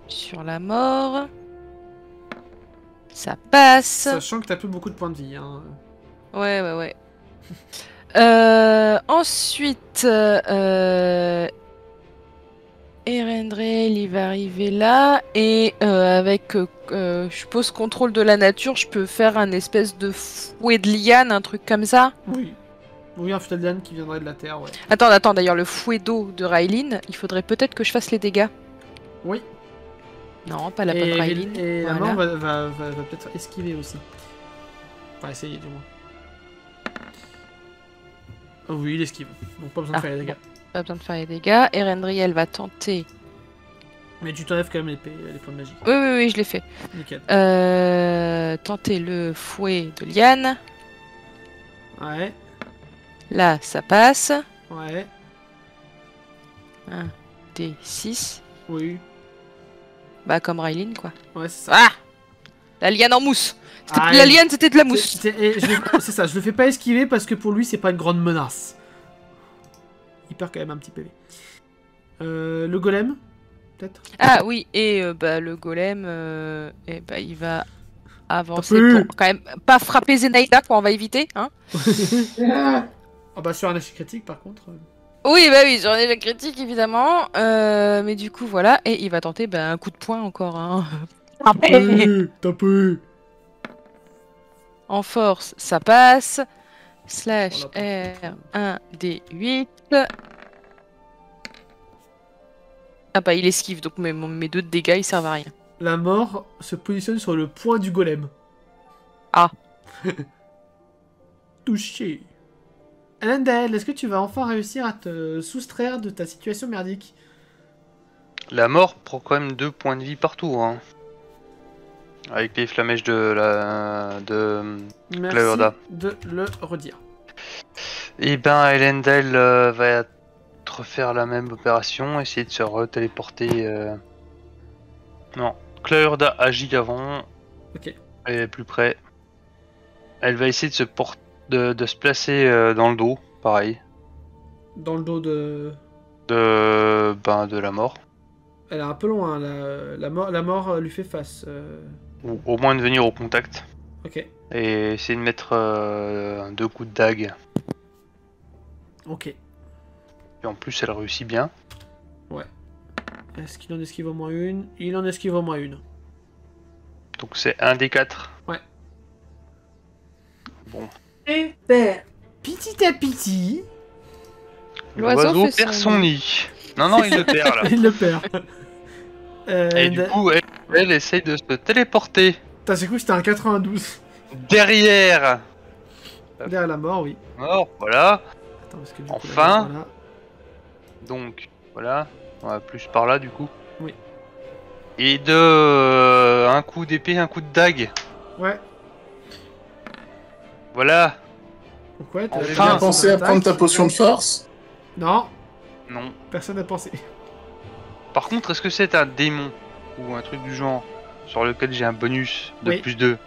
Speaker 2: sur la mort. Ça passe.
Speaker 1: Sachant que t'as plus beaucoup de points de vie. Hein.
Speaker 2: Ouais. Ensuite, Erendrel, il va arriver là. Et avec, je suppose, contrôle de la nature, je peux faire un espèce de fouet de liane, un truc comme ça.
Speaker 1: Oui. Oui, un Fteldan qui viendrait de la terre, ouais.
Speaker 2: Attends, d'ailleurs, le fouet d'eau de Raylin, il faudrait peut-être que je fasse les dégâts.
Speaker 1: Oui.
Speaker 2: Non, pas la bonne Raylin.
Speaker 1: Et la
Speaker 2: Voilà.
Speaker 1: mort va peut-être esquiver aussi. Enfin, essayer du moins. Oh, oui, il esquive. Donc pas besoin de faire les dégâts.
Speaker 2: Pas besoin de faire les dégâts. Erendriel va tenter
Speaker 1: Mais tu t'enlèves quand même les points de magie.
Speaker 2: Oui, je l'ai fait.
Speaker 1: Nickel.
Speaker 2: Tenter le fouet de Liane.
Speaker 1: Ouais,
Speaker 2: Là, ça passe.
Speaker 1: ouais,
Speaker 2: 1, D6.
Speaker 1: oui.
Speaker 2: Bah, comme Raylene, quoi.
Speaker 1: Ouais, c'est ça.
Speaker 2: Ah! La liane en mousse.
Speaker 1: Ah,
Speaker 2: La liane, c'était de la mousse.
Speaker 1: C'est ça, je le fais pas esquiver parce que pour lui, c'est pas une grande menace. Il perd quand même un petit PV. Le golem, peut-être.
Speaker 2: Ah oui, et bah, le golem, il va avancer
Speaker 1: Tapez.
Speaker 2: pour quand même pas frapper Zenaïda, quoi, on va éviter, hein.
Speaker 1: Ah bah sur un échec critique, par contre.
Speaker 2: Oui, bah oui, sur un échec critique, évidemment. Mais du coup, voilà, et il va tenter un coup de poing encore, hein.
Speaker 1: Tapez.
Speaker 2: En force, ça passe. Slash
Speaker 1: On l'a pas.
Speaker 2: R 1 D8. Ah bah il esquive, donc mes 2 de dégâts ils servent à rien.
Speaker 1: La mort se positionne sur le point du golem.
Speaker 2: Ah.
Speaker 1: Touché. Elendel, est-ce que tu vas enfin réussir à te soustraire de ta situation merdique?
Speaker 5: La mort prend quand même 2 points de vie partout, hein. Avec les flamèches de
Speaker 1: Merci
Speaker 5: Claudia.
Speaker 1: de le redire.
Speaker 5: Et ben Elendel va refaire la même opération, essayer de se retéléporter. Non, Claudia agit avant.
Speaker 1: Ok.
Speaker 5: Elle est plus près. Elle va essayer de se placer dans le dos, pareil.
Speaker 1: Dans le dos de...
Speaker 5: De la mort.
Speaker 1: Elle est un peu loin, la mort lui fait face.
Speaker 5: Ou au moins de venir au contact.
Speaker 1: Ok.
Speaker 5: Et essayer de mettre 2 coups de dague.
Speaker 1: Ok.
Speaker 5: Et en plus elle réussit bien.
Speaker 1: Est-ce qu'il en esquive au moins une? Il en esquive au moins une.
Speaker 5: Donc c'est 1 des 4.
Speaker 1: Ouais.
Speaker 5: Bon.
Speaker 4: Super.
Speaker 1: Petit à petit,
Speaker 2: L'oiseau fait
Speaker 5: perd
Speaker 2: son
Speaker 5: son nid. Non, il le perd là.
Speaker 1: il le perd.
Speaker 5: Et du coup, elle essaye de se téléporter
Speaker 1: Putain, c'est cool, c'était un 92.
Speaker 5: derrière.
Speaker 1: Derrière la mort, oui.
Speaker 5: Mort, voilà.
Speaker 1: Attends, parce que du coup,
Speaker 5: Enfin.
Speaker 1: voilà.
Speaker 5: Donc, voilà. On va plus par là du coup.
Speaker 1: Oui.
Speaker 5: Et de un coup d'épée, un coup de dague.
Speaker 1: Ouais.
Speaker 5: Voilà.
Speaker 1: Donc ouais,
Speaker 5: Enfin,
Speaker 3: Tu
Speaker 1: bien
Speaker 3: as pensé à prendre ta potion de force?
Speaker 1: Non,
Speaker 5: Non.
Speaker 1: personne n'a pensé.
Speaker 5: Par contre, est-ce que c'est un démon ou un truc du genre sur lequel j'ai un bonus de
Speaker 1: Oui.
Speaker 5: plus 2?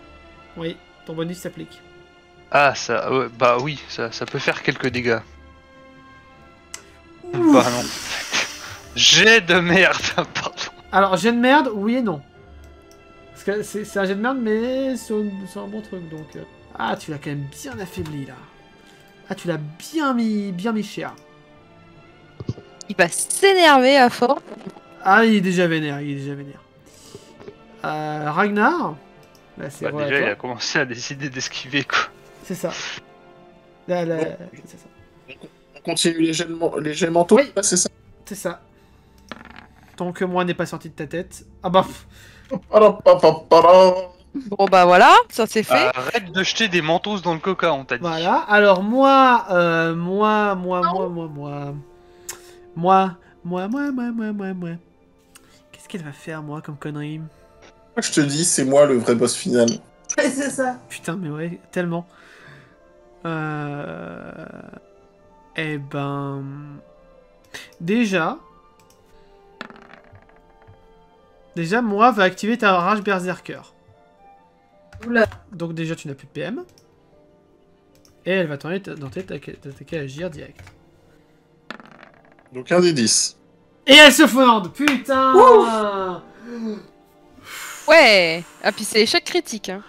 Speaker 1: Oui, ton bonus s'applique.
Speaker 5: Ah, ça. Bah oui, ça peut faire quelques dégâts.
Speaker 1: Ouf.
Speaker 5: Bah non. Jet de merde, pardon.
Speaker 1: Alors, jet de merde, oui et non. Parce que c'est un jet de merde, mais sur un bon truc, donc... Ah, tu l'as quand même bien affaibli, là. Ah, tu l'as bien mis cher.
Speaker 2: Il va s'énerver à force.
Speaker 1: Ah, il est déjà vénère, Ragnar. Là, c'est
Speaker 5: Bah,
Speaker 1: vrai à
Speaker 5: déjà,
Speaker 1: toi.
Speaker 5: il a commencé à décider d'esquiver quoi.
Speaker 1: C'est ça. Là,
Speaker 3: Bon.
Speaker 1: c'est ça.
Speaker 3: On continue les jets mentaux,
Speaker 1: Oui.
Speaker 3: c'est ça?
Speaker 1: C'est ça. Tant que moi n'est pas sorti de ta tête. Ah bah...
Speaker 2: Bon bah voilà, ça c'est fait.
Speaker 5: Arrête de jeter des mentos dans le coca, on t'a dit.
Speaker 1: Voilà, alors moi, qu'est-ce qu'elle va faire, moi, comme connerie?
Speaker 3: Je te dis, c'est moi le vrai boss final.
Speaker 4: Ouais, c'est ça.
Speaker 1: Putain, mais ouais, tellement. Eh ben... Déjà, moi, va activer ta rage berserker.
Speaker 4: Oula.
Speaker 1: Donc déjà, tu n'as plus de PM. Et elle va tenter d'attaquer agir direct.
Speaker 3: Donc un des 10.
Speaker 1: Et elle se fende. Putain.
Speaker 2: Ouais. Ah puis c'est échec critique, hein.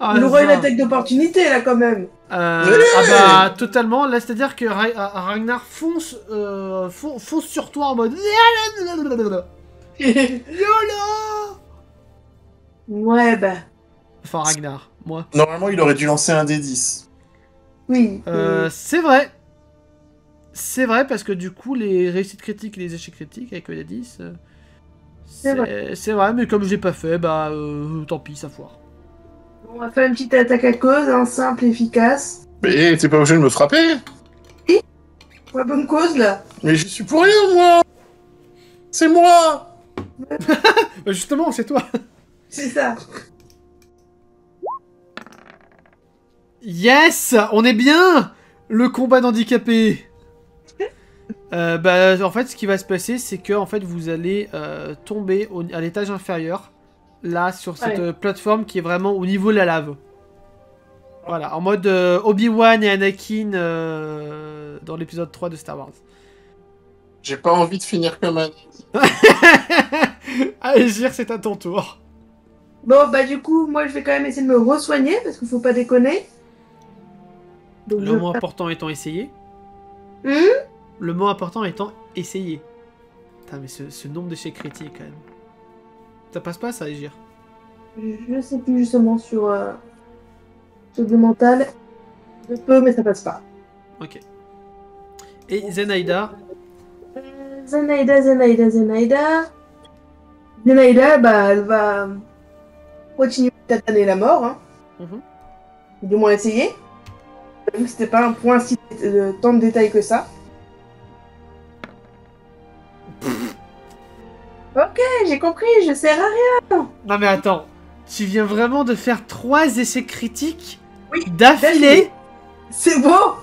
Speaker 1: Ah,
Speaker 4: Il aura une
Speaker 1: ça.
Speaker 4: attaque d'opportunité là quand même.
Speaker 1: Ah bah totalement. Là, c'est-à-dire que Ragnar fonce sur toi en mode YOLO.
Speaker 4: Ouais, bah.
Speaker 1: Enfin Ragnar, moi.
Speaker 3: Normalement, il aurait dû lancer un des 10.
Speaker 4: Oui.
Speaker 1: C'est vrai. C'est vrai parce que du coup les réussites critiques et les échecs critiques avec les 10, c'est vrai, mais comme j'ai pas fait, bah tant pis, ça foire.
Speaker 4: On va faire une petite attaque à cause, hein, simple, efficace.
Speaker 3: Mais t'es pas obligé de me frapper?
Speaker 4: Pour la bonne cause là.
Speaker 3: Mais j'y suis pour rien, moi! C'est moi!
Speaker 1: Bah, justement, c'est toi.
Speaker 4: C'est ça.
Speaker 1: Yes, on est bien. Le combat d'handicapés. Bah, en fait, ce qui va se passer, c'est que en fait, vous allez tomber à l'étage inférieur, là, sur cette plateforme qui est vraiment au niveau de la lave. Voilà, en mode Obi-Wan et Anakin dans l'épisode 3 de Star Wars.
Speaker 3: J'ai pas envie de finir comme un...
Speaker 1: Allez, Gir, c'est à ton tour.
Speaker 4: Bon, bah du coup, moi je vais quand même essayer de me re-soigner parce qu'il faut pas déconner. Donc,
Speaker 1: Le mot important étant essayer. Le mot important étant essayer. Putain, mais ce nombre d'échecs critiques, quand même. Ça passe pas, ça, Gir?
Speaker 4: Je sais plus justement sur le mental. Je peux, mais ça passe pas.
Speaker 1: Ok. Et Zenaïda?
Speaker 4: Zenaïda, bah elle va continuer de tataner la mort, hein. Du moins essayer. Vu que c'était pas un point si tant de détails que ça. Ok, j'ai compris, je sers à rien.
Speaker 1: Non mais attends, tu viens vraiment de faire 3 essais critiques
Speaker 4: Oui,
Speaker 1: d'affilée?
Speaker 4: C'est beau.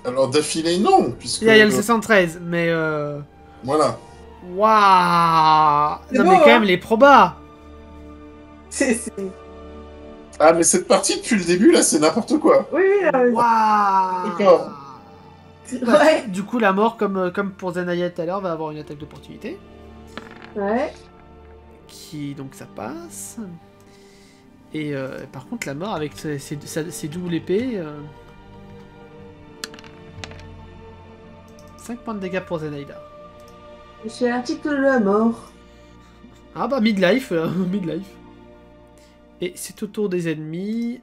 Speaker 3: Alors d'affilée, non, puisque...
Speaker 1: Il y a le 613, mais
Speaker 3: Voilà.
Speaker 1: Waouh.
Speaker 4: C'est
Speaker 1: Non
Speaker 4: beau,
Speaker 1: mais quand
Speaker 4: hein.
Speaker 1: même les probas.
Speaker 4: C'est...
Speaker 3: Ah, mais cette partie, depuis le début, là, c'est n'importe quoi.
Speaker 4: Oui, là,
Speaker 1: Waouh.
Speaker 3: D'accord.
Speaker 4: ouais.
Speaker 1: Du coup la mort, comme pour Zenaïda tout à l'heure, va avoir une attaque d'opportunité.
Speaker 4: Ouais.
Speaker 1: Qui donc ça passe. Et par contre la mort avec ses doubles épées... 5 points de dégâts pour Zenaïda.
Speaker 4: Je suis à l'article de la mort.
Speaker 1: Ah bah midlife, midlife. Et c'est au tour des ennemis.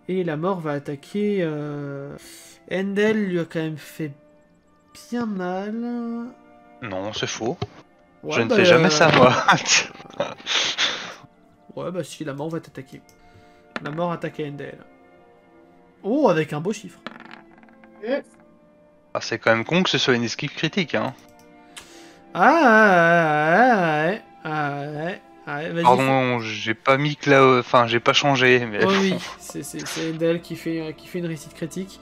Speaker 1: Et la mort va attaquer... Endel lui a quand même fait bien mal.
Speaker 5: Non, c'est faux.
Speaker 1: Ouais,
Speaker 5: Je ne
Speaker 1: bah,
Speaker 5: fais jamais ça, moi.
Speaker 1: Ouais, bah si, la mort va t'attaquer. La mort attaque Endel. Oh, avec un beau chiffre.
Speaker 5: Ah, c'est quand même con que ce soit une esquive critique, hein.
Speaker 1: Ouais, vas-y.
Speaker 5: Pardon, j'ai pas mis que là... Enfin, j'ai pas changé, mais...
Speaker 1: Oh oui, c'est Endel qui fait une réussite critique.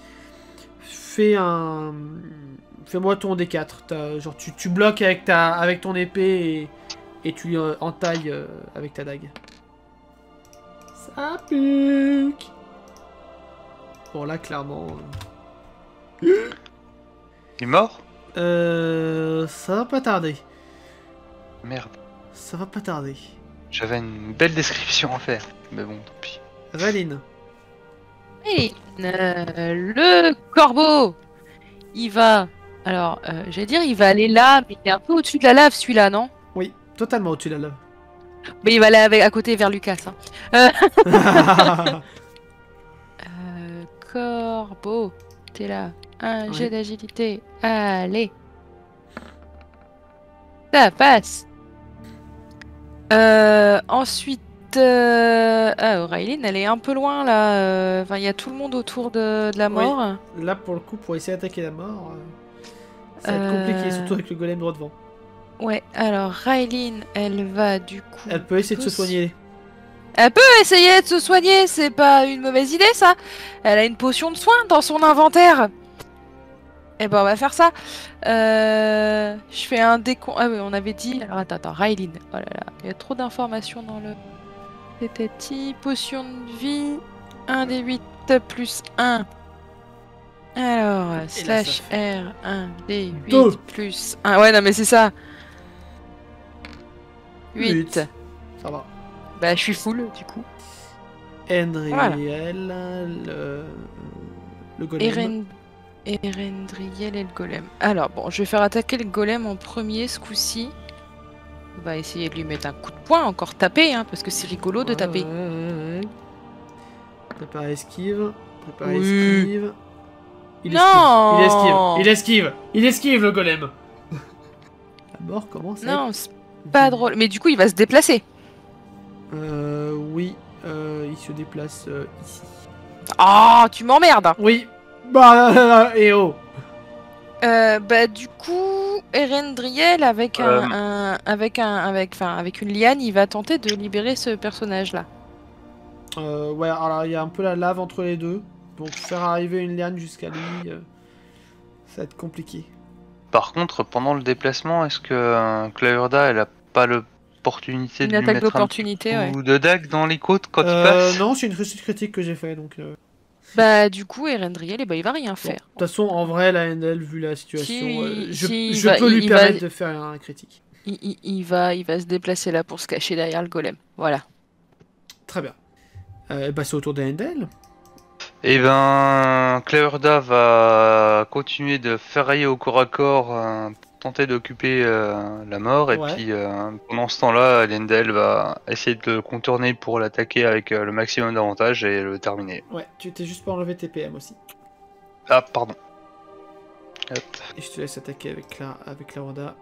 Speaker 1: Fais-moi ton D4. Genre tu bloques avec ton épée et tu entailles avec ta dague. Ça pique. Bon là clairement...
Speaker 5: Il est mort?
Speaker 1: Ça va pas tarder.
Speaker 5: Merde.
Speaker 1: Ça va pas tarder.
Speaker 5: J'avais une belle description à faire. Mais bon, tant pis.
Speaker 1: Valine.
Speaker 2: Et le corbeau, il va... Alors, j'allais dire, il va aller là, mais il est un peu au-dessus de la lave, celui-là, non?
Speaker 1: Oui, totalement au-dessus de la lave.
Speaker 2: Mais il va aller à côté vers Lucas. Hein. Corbeau, t'es là. Un jet d'agilité. Allez. Ça passe. Ensuite... Raylene, elle est un peu loin, là. Enfin, il y a tout le monde autour de la mort.
Speaker 1: Oui. Là, pour le coup, pour essayer d'attaquer la mort, ça va être compliqué, surtout avec le golem droit devant.
Speaker 2: Ouais, alors Raylene, elle va du coup...
Speaker 1: Elle peut essayer de se soigner.
Speaker 2: Elle peut essayer de se soigner, c'est pas une mauvaise idée, ça. Elle a une potion de soin dans son inventaire. Eh ben, on va faire ça. Je fais un décompte... Ah oui, on avait dit... Alors, attends, Raylene. Oh là là, il y a trop d'informations dans le... C'était potion de vie, 1 des 8 plus 1. Alors, slash R, 1 des 8 plus 1. Ouais, non, mais c'est ça. 8.
Speaker 1: Ça va.
Speaker 2: Bah, je suis full, du coup.
Speaker 1: Endriel,
Speaker 2: Voilà.
Speaker 1: le golem.
Speaker 2: Erendriel et le golem. Alors, bon, je vais faire attaquer le golem en premier, ce coup-ci. On va essayer de lui mettre un coup de poing, encore taper, hein, parce que c'est rigolo de taper.
Speaker 1: Ouais. Prépare esquive.
Speaker 2: Oui.
Speaker 1: Esquive.
Speaker 2: Non.
Speaker 1: Il esquive le golem. La mort commence à
Speaker 2: Non, c'est pas drôle. Mais du coup, il va se déplacer.
Speaker 1: Oui, il se déplace ici.
Speaker 2: Ah, tu m'emmerdes.
Speaker 1: Oui. Bah, et oh.
Speaker 2: Bah, du coup... Erendriel avec avec une liane, il va tenter de libérer ce personnage-là.
Speaker 1: Ouais, alors il y a un peu la lave entre les deux. Donc faire arriver une liane jusqu'à lui, ça va être compliqué.
Speaker 5: Par contre, pendant le déplacement, est-ce que Claurda, elle a pas l'opportunité de lui mettre un petit coup de dague dans les côtes quand il passe?
Speaker 1: Non, c'est une réussite critique que j'ai fait, donc...
Speaker 2: Bah du coup, Erendriel, il va rien faire.
Speaker 1: De toute façon, en vrai, la NL, vu la situation,
Speaker 2: il
Speaker 1: peux lui permettre de faire un critique.
Speaker 2: Il va se déplacer là pour se cacher derrière le golem. Voilà.
Speaker 1: Très bien. Bah c'est au tour de Endel.
Speaker 5: Eh ben, Claurda va continuer de ferrailler au corps à corps, pour tenter d'occuper la mort, et puis pendant ce temps-là, Lendel va essayer de le contourner pour l'attaquer avec le maximum d'avantages et le terminer.
Speaker 1: Ouais, tu t'es juste pas enlevé tes PM aussi.
Speaker 5: Ah, pardon. Hop.
Speaker 1: Et je te laisse attaquer avec la Wanda.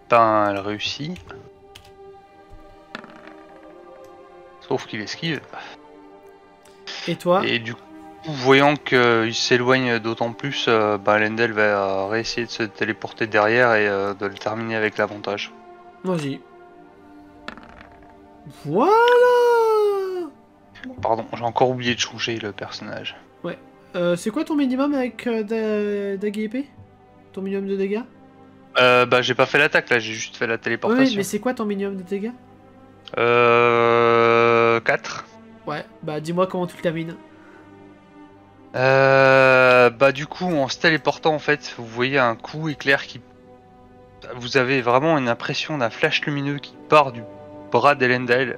Speaker 5: Ben, elle réussit. Sauf qu'il esquive.
Speaker 1: Et toi?
Speaker 5: Et du coup, voyant qu'il s'éloigne d'autant plus, Lendel va réessayer de se téléporter derrière et de le terminer avec l'avantage.
Speaker 1: Vas-y. Voilà.
Speaker 5: Pardon, j'ai encore oublié de changer le personnage.
Speaker 1: Ouais. C'est quoi ton minimum avec dague et épée? Ton minimum de dégâts?
Speaker 5: J'ai pas fait l'attaque là, j'ai juste fait la téléportation.
Speaker 1: Oui, mais c'est quoi ton minimum de dégâts?
Speaker 5: 4.
Speaker 1: Ouais, bah dis-moi comment tu le termines.
Speaker 5: Du coup, en se téléportant, en fait, vous voyez un coup éclair qui... Vous avez vraiment une impression d'un flash lumineux qui part du bras d'Elendil.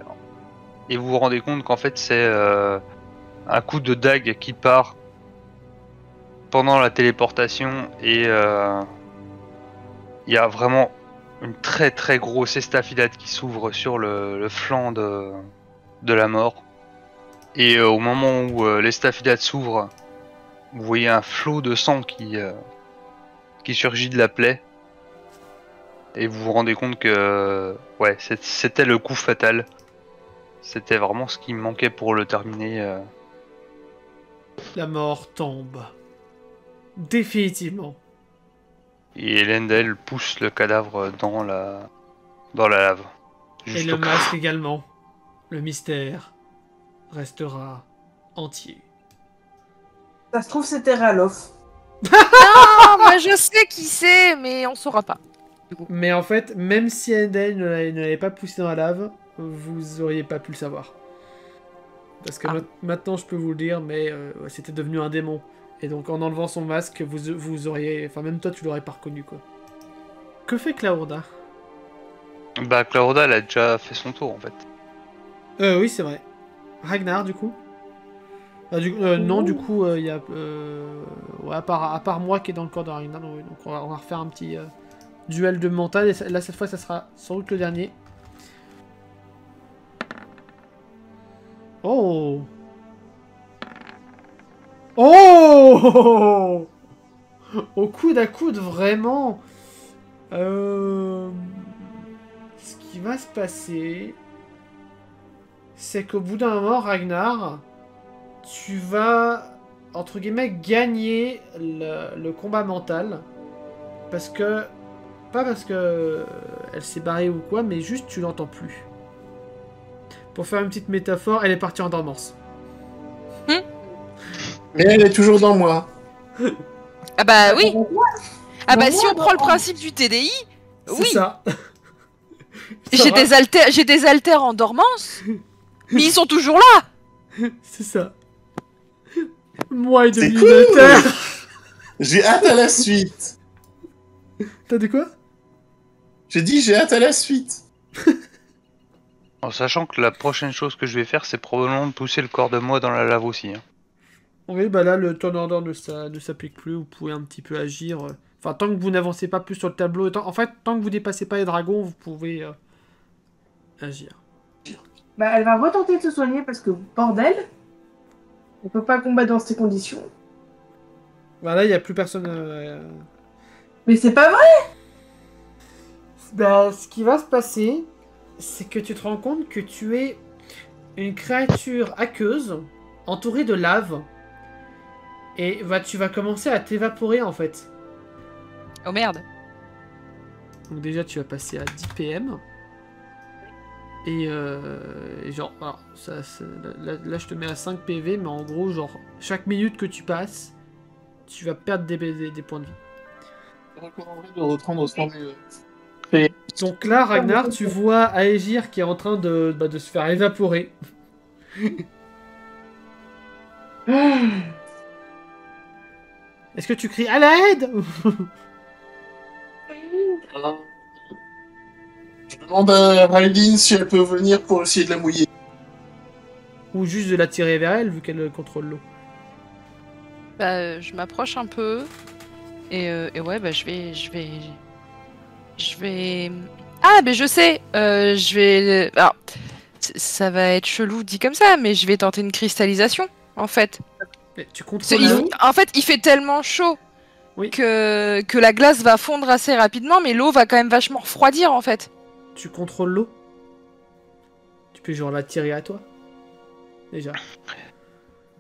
Speaker 5: Et vous vous rendez compte qu'en fait, c'est un coup de dague qui part pendant la téléportation. Et il y a vraiment une très très grosse estafilade qui s'ouvre sur le flanc de la mort. Et au moment où l'estafilade s'ouvre, vous voyez un flot de sang qui surgit de la plaie. Et vous vous rendez compte que ouais, c'était le coup fatal. C'était vraiment ce qui me manquait pour le terminer.
Speaker 1: La mort tombe. Définitivement.
Speaker 5: Et Elendil pousse le cadavre dans la lave.
Speaker 1: Et le masque également. Le mystère restera entier.
Speaker 4: Ça se trouve, c'était Ralof.
Speaker 2: Non, moi je sais qui c'est, mais on saura pas.
Speaker 1: Mais en fait, même si Endel ne l'avait pas poussé dans la lave, vous auriez pas pu le savoir. Parce que maintenant je peux vous le dire, mais c'était devenu un démon. Et donc en enlevant son masque, vous auriez... Enfin même toi tu l'aurais pas reconnu quoi. Que fait Claurda?
Speaker 5: Claurda elle a déjà fait son tour en fait.
Speaker 1: Oui c'est vrai. Ragnar du coup non du coup il y a... ouais, à part moi qui est dans le corps de Ragnar, donc on va refaire un petit duel de mental. Et là cette fois ça sera sans doute le dernier. Oh! Oh! Au coude à coude, vraiment. Ce qui va se passer, c'est qu'au bout d'un moment, Ragnar, tu vas, entre guillemets, gagner le combat mental. Parce que... Pas parce que elle s'est barrée ou quoi, mais juste tu l'entends plus. Pour faire une petite métaphore, elle est partie en dormance.
Speaker 3: Mais elle est toujours dans moi.
Speaker 2: Ah bah oui. Ah bah si on prend le principe du TDI, oui.
Speaker 1: C'est ça.
Speaker 2: J'ai des haltères en dormance, mais ils sont toujours là.
Speaker 1: C'est ça. Moi et
Speaker 3: C'est
Speaker 1: demi
Speaker 3: cool.
Speaker 1: haltères.
Speaker 3: J'ai hâte à la suite.
Speaker 1: T'as dit quoi?
Speaker 3: J'ai dit j'ai hâte à la suite.
Speaker 5: En sachant que la prochaine chose que je vais faire, c'est probablement de pousser le corps de moi dans la lave aussi. Hein.
Speaker 1: Oui, bah là, le turn order ne s'applique plus. Vous pouvez un petit peu agir. Enfin, tant que vous n'avancez pas plus sur le tableau. En fait, tant que vous dépassez pas les dragons, vous pouvez agir.
Speaker 4: Bah, elle va retenter de se soigner parce que, bordel, on peut pas combattre dans ces conditions.
Speaker 1: Bah là, il n'y a plus personne...
Speaker 4: Mais c'est pas vrai!
Speaker 1: Bah, ce qui va se passer, c'est que tu te rends compte que tu es une créature aqueuse, entourée de lave, Et tu vas commencer à t'évaporer en fait.
Speaker 2: Oh merde.
Speaker 1: Donc déjà tu vas passer à 10 PM. Et genre, alors, là je te mets à 5 PV, mais en gros, genre, chaque minute que tu passes, tu vas perdre des points de vie.
Speaker 3: Je recommanderais de reprendre au sein du...
Speaker 1: Donc là, Ragnar, tu vois Aegir qui est en train de se faire évaporer. Est-ce que tu cries à l'aide?
Speaker 3: Je demande à Raeline si elle peut venir pour essayer de la mouiller.
Speaker 1: Ou juste de la tirer vers elle, vu qu'elle contrôle l'eau.
Speaker 2: Bah, je m'approche un peu. Et ouais, bah, je vais... Ah, mais je sais. Je vais... Alors, ça va être chelou dit comme ça, mais je vais tenter une cristallisation, en fait.
Speaker 1: Mais tu contrôles l'eau.
Speaker 2: En fait, il fait tellement chaud
Speaker 1: oui.
Speaker 2: que la glace va fondre assez rapidement, mais l'eau va quand même vachement refroidir, en fait.
Speaker 1: Tu contrôles l'eau? Tu peux genre la tirer à toi? Déjà.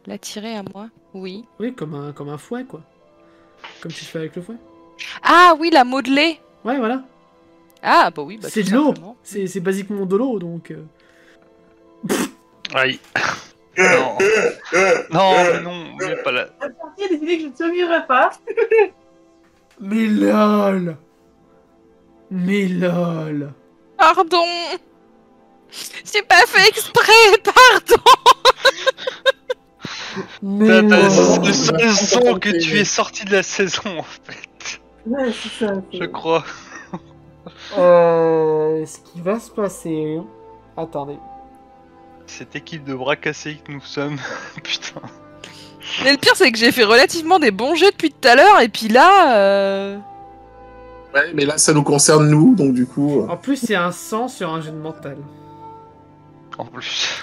Speaker 2: La tirer à moi? Oui.
Speaker 1: Oui, comme un fouet, quoi. Comme tu fais avec le fouet.
Speaker 2: Ah oui, la modeler.
Speaker 1: Ouais, voilà.
Speaker 2: Ah, bah oui, bah
Speaker 1: c'est de l'eau. C'est basiquement de l'eau, donc...
Speaker 5: Aïe. Non. Non, mais pas là.
Speaker 4: La partie a décidé que je ne survivrai pas.
Speaker 1: Mais lol. Mais lol.
Speaker 2: Pardon. J'ai pas fait exprès, pardon.
Speaker 1: Mais
Speaker 5: le seul son que tu es sorti de la saison, en fait.
Speaker 4: Ouais, c'est ça.
Speaker 5: Je crois.
Speaker 1: Ce qui va se passer... Attendez.
Speaker 5: Cette équipe de bras cassés que nous sommes. Putain.
Speaker 2: Mais le pire, c'est que j'ai fait relativement des bons jets depuis tout à l'heure, et puis là...
Speaker 3: Ouais, mais là, ça nous concerne, nous, donc du coup...
Speaker 1: En plus, c'est un 100 sur un jeu de mental.
Speaker 5: En plus.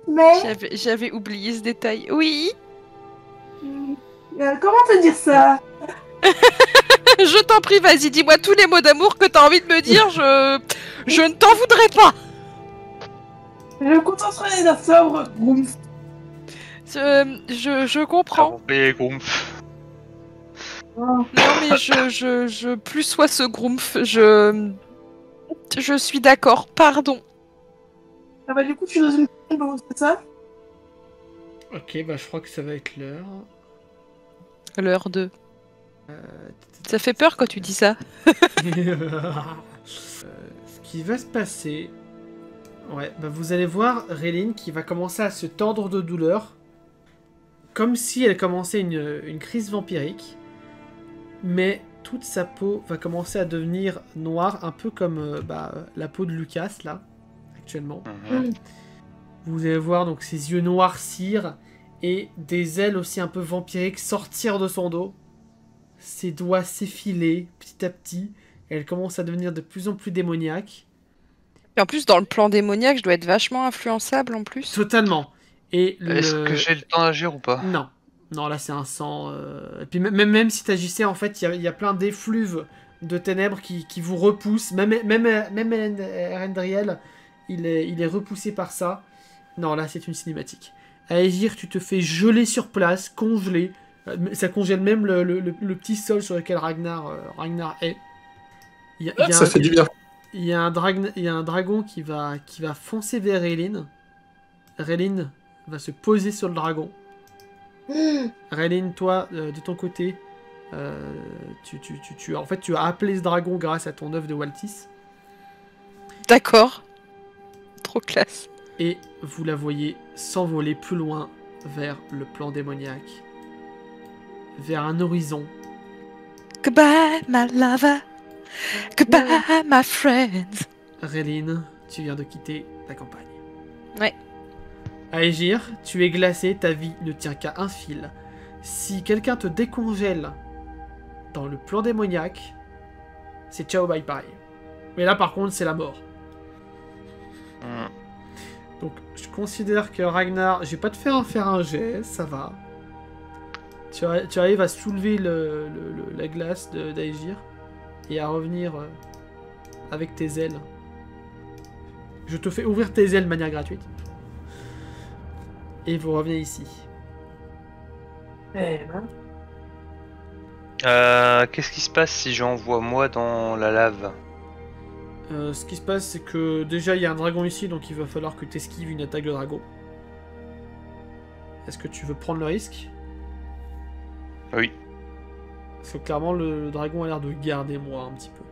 Speaker 4: Mais...
Speaker 2: J'avais oublié ce détail. Oui.
Speaker 4: Comment te dire ça?
Speaker 2: Je t'en prie, vas-y, dis-moi tous les mots d'amour que t'as envie de me dire, je ne t'en voudrais pas.
Speaker 4: Je me contenterai d'un sobre Grumpf.
Speaker 2: Je comprends. Non, mais je plus soit ce Grumpf, je suis d'accord, pardon.
Speaker 4: Ah bah du coup, tu es dans une tombe, c'est ça?
Speaker 1: Ok, bah je crois que ça va être l'heure.
Speaker 2: L'heure de... Ça fait peur quand tu dis ça.
Speaker 1: Ce qui va se passer... Ouais, bah vous allez voir Raeline qui va commencer à se tordre de douleur. Comme si elle commençait une crise vampirique. Mais toute sa peau va commencer à devenir noire, un peu comme la peau de Lucas, là, actuellement. Vous allez voir donc ses yeux noircir et des ailes aussi un peu vampiriques sortir de son dos. Ses doigts s'effiler petit à petit. Et elle commence à devenir de plus en plus démoniaque.
Speaker 2: Et en plus, dans le plan démoniaque, je dois être vachement influençable en plus.
Speaker 1: Totalement. Et
Speaker 5: est-ce que j'ai le temps d'agir ou pas?
Speaker 1: Non. Non, là c'est un sang... Et puis même si t'agissais, en fait, il y a plein d'effluves de ténèbres qui vous repoussent. Même Erendriel, il est repoussé par ça. Non, là c'est une cinématique. Aegir, tu te fais geler sur place, congeler. Ça congèle même le petit sol sur lequel Ragnar est.
Speaker 3: Ça fait du bien.
Speaker 1: Il y a un dragon qui va foncer vers Raeline. Raeline va se poser sur le dragon. Raeline, toi, de ton côté, tu as appelé ce dragon grâce à ton œuf de Waltis.
Speaker 2: D'accord. Trop classe.
Speaker 1: Et vous la voyez s'envoler plus loin vers le plan démoniaque. Vers un horizon.
Speaker 2: Goodbye, my lover. Goodbye, my friend.
Speaker 1: Raeline, tu viens de quitter ta campagne.
Speaker 2: Ouais.
Speaker 1: Aegir, tu es glacé, ta vie ne tient qu'à un fil. Si quelqu'un te décongèle dans le plan démoniaque, c'est ciao bye bye. Mais là par contre c'est la mort. Donc je considère que Ragnar, je vais pas te faire un jet, ça va. Tu arrives à soulever la glace d'Aegir et à revenir avec tes ailes. Je te fais ouvrir tes ailes de manière gratuite. Et vous revenez ici.
Speaker 4: Eh ben.
Speaker 5: Qu'est-ce qui se passe si j'envoie moi dans la lave?
Speaker 1: Ce qui se passe, c'est que déjà il y a un dragon ici, donc il va falloir que tu esquives une attaque de dragon. Est-ce que tu veux prendre le risque?
Speaker 5: Oui.
Speaker 1: Parce que clairement, le dragon a l'air de garder moi un petit peu.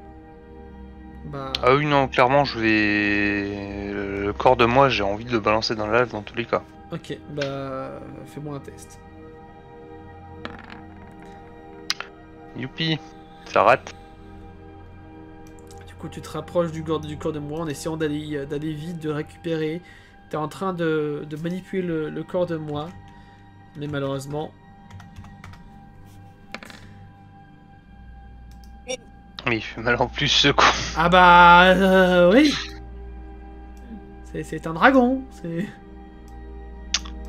Speaker 1: Bah.
Speaker 5: Ah oui, non, clairement, je vais. Le corps de moi, j'ai envie de le balancer dans la lave dans tous les cas.
Speaker 1: Ok, bah. Fais-moi un test.
Speaker 5: Youpi, ça rate.
Speaker 1: Du coup, tu te rapproches du corps de moi en essayant d'aller vite, de récupérer. T'es en train de manipuler le corps de moi. Mais malheureusement.
Speaker 5: Mais il fait mal en plus ce con.
Speaker 1: Ah bah. Oui! C'est un dragon. C'est.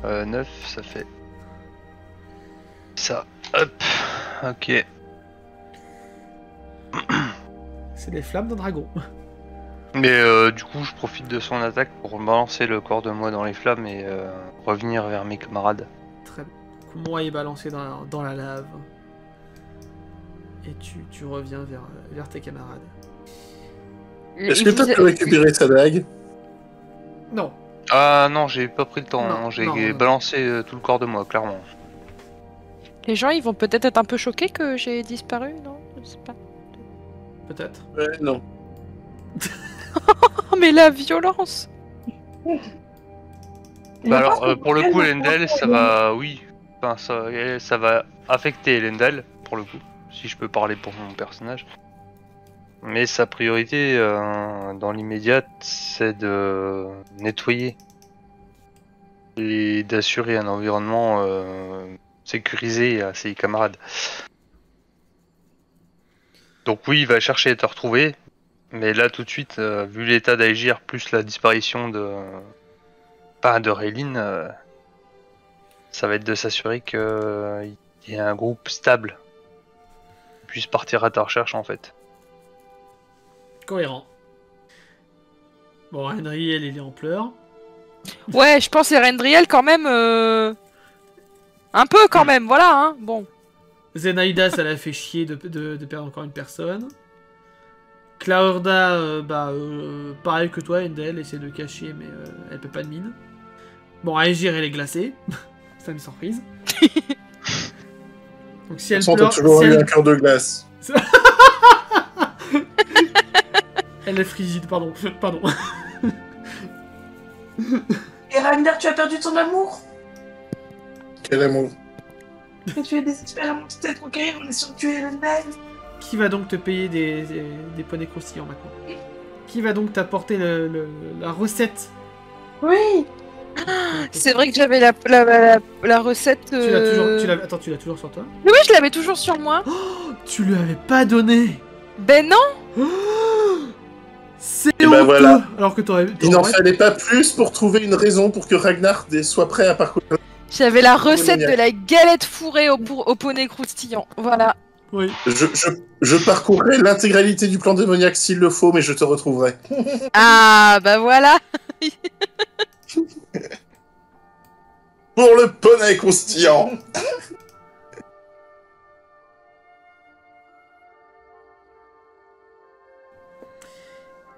Speaker 5: 9, ça fait. Ça. Hop. Ok.
Speaker 1: C'est les flammes d'un dragon.
Speaker 5: Mais du coup, je profite de son attaque pour balancer le corps de moi dans les flammes et revenir vers mes camarades.
Speaker 1: Très bien. Du coup, moi est balancé dans la lave. Et tu reviens vers tes camarades.
Speaker 3: Est-ce que tu as récupéré sa dague?
Speaker 1: Non.
Speaker 5: Ah non, j'ai pas pris le temps.
Speaker 1: Non,
Speaker 5: hein. J'ai
Speaker 1: non.
Speaker 5: balancé tout le corps de moi, clairement.
Speaker 2: Les gens, ils vont peut-être être un peu choqués que j'ai disparu, non? Je sais pas.
Speaker 1: Peut-être.
Speaker 3: Ouais, non.
Speaker 2: Oh, mais la violence!
Speaker 5: Bah alors, pour le coup, Elendel, ça va... Oui. Enfin, ça va affecter Elendel, pour le coup. Si je peux parler pour mon personnage. Mais sa priorité, dans l'immédiat, c'est de nettoyer. Et d'assurer un environnement sécurisé à ses camarades. Donc oui, il va chercher à te retrouver. Mais là, tout de suite, vu l'état d'Aegir, plus la disparition de... Pas de Raylene, ça va être de s'assurer qu'il y ait un groupe stable. Qui puisse partir à ta recherche, en fait.
Speaker 1: Cohérent. Bon, Henry, il est en pleurs.
Speaker 2: Ouais, je pense Erendriel quand même... Un peu quand même, voilà, hein. Bon.
Speaker 1: Zenaïda, ça l'a fait chier de perdre encore une personne. Claorda, pareil que toi, Endel, essaie de cacher, mais elle peut pas de mine. Bon, Aegir, elle est glacée. C'est une surprise. Donc si elle
Speaker 3: T'as
Speaker 1: pleure...
Speaker 3: toujours
Speaker 1: si
Speaker 3: eu
Speaker 1: elle...
Speaker 3: un cœur de glace.
Speaker 1: Elle est frigide, pardon. Pardon.
Speaker 4: Et Ragnar, tu as perdu ton amour?
Speaker 3: Quel amour.
Speaker 4: Et tu es désespérément peut-être recueillir en essayant de tuer le nain.
Speaker 1: Qui va donc te payer des poignets croustillants maintenant? Qui va donc t'apporter la recette?
Speaker 4: Oui.
Speaker 2: C'est vrai que j'avais la recette...
Speaker 1: Tu l'as toujours... Attends, tu l'as toujours sur toi?
Speaker 2: Oui, je l'avais toujours sur moi.
Speaker 1: Tu lui avais pas donné?
Speaker 2: Ben non.
Speaker 1: C'est
Speaker 3: Et
Speaker 1: honteux.
Speaker 3: ben voilà.
Speaker 1: Alors que t'aurais...
Speaker 3: Il n'en fallait pas plus pour trouver une raison pour que Ragnar soit prêt à parcourir.
Speaker 2: J'avais la recette de la galette fourrée au poney croustillant. Voilà.
Speaker 1: Oui.
Speaker 3: Je parcourrai l'intégralité du plan démoniaque s'il le faut, mais je te retrouverai.
Speaker 2: Ah, bah voilà.
Speaker 3: Pour le poney croustillant.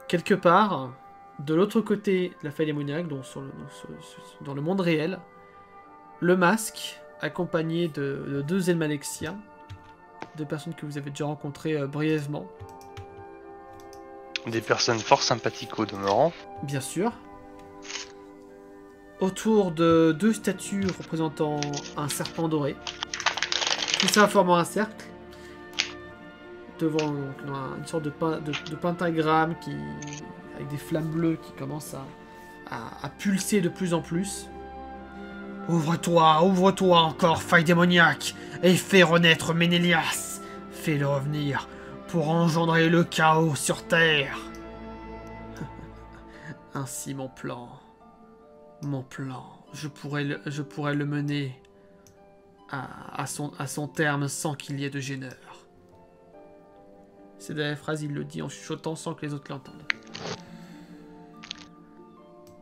Speaker 1: Quelque part, de l'autre côté de la faille démoniaque, donc dans le monde réel, le masque, accompagné de deux Elmalexiens, deux personnes que vous avez déjà rencontrées brièvement.
Speaker 5: Des personnes fort sympathiques au demeurant.
Speaker 1: Bien sûr. Autour de deux statues représentant un serpent doré. Tout ça formant un cercle. Devant donc, une sorte de pentagramme avec des flammes bleues qui commencent à pulser de plus en plus. Ouvre-toi, ouvre-toi encore, faille démoniaque, et fais renaître Ménélias. Fais-le revenir pour engendrer le chaos sur Terre. Ainsi mon plan, je pourrais le mener à son terme sans qu'il y ait de gêneur. Ces dernières phrases, il le dit en chuchotant sans que les autres l'entendent.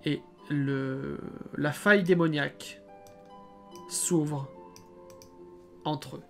Speaker 1: Et la faille démoniaque s'ouvre entre eux.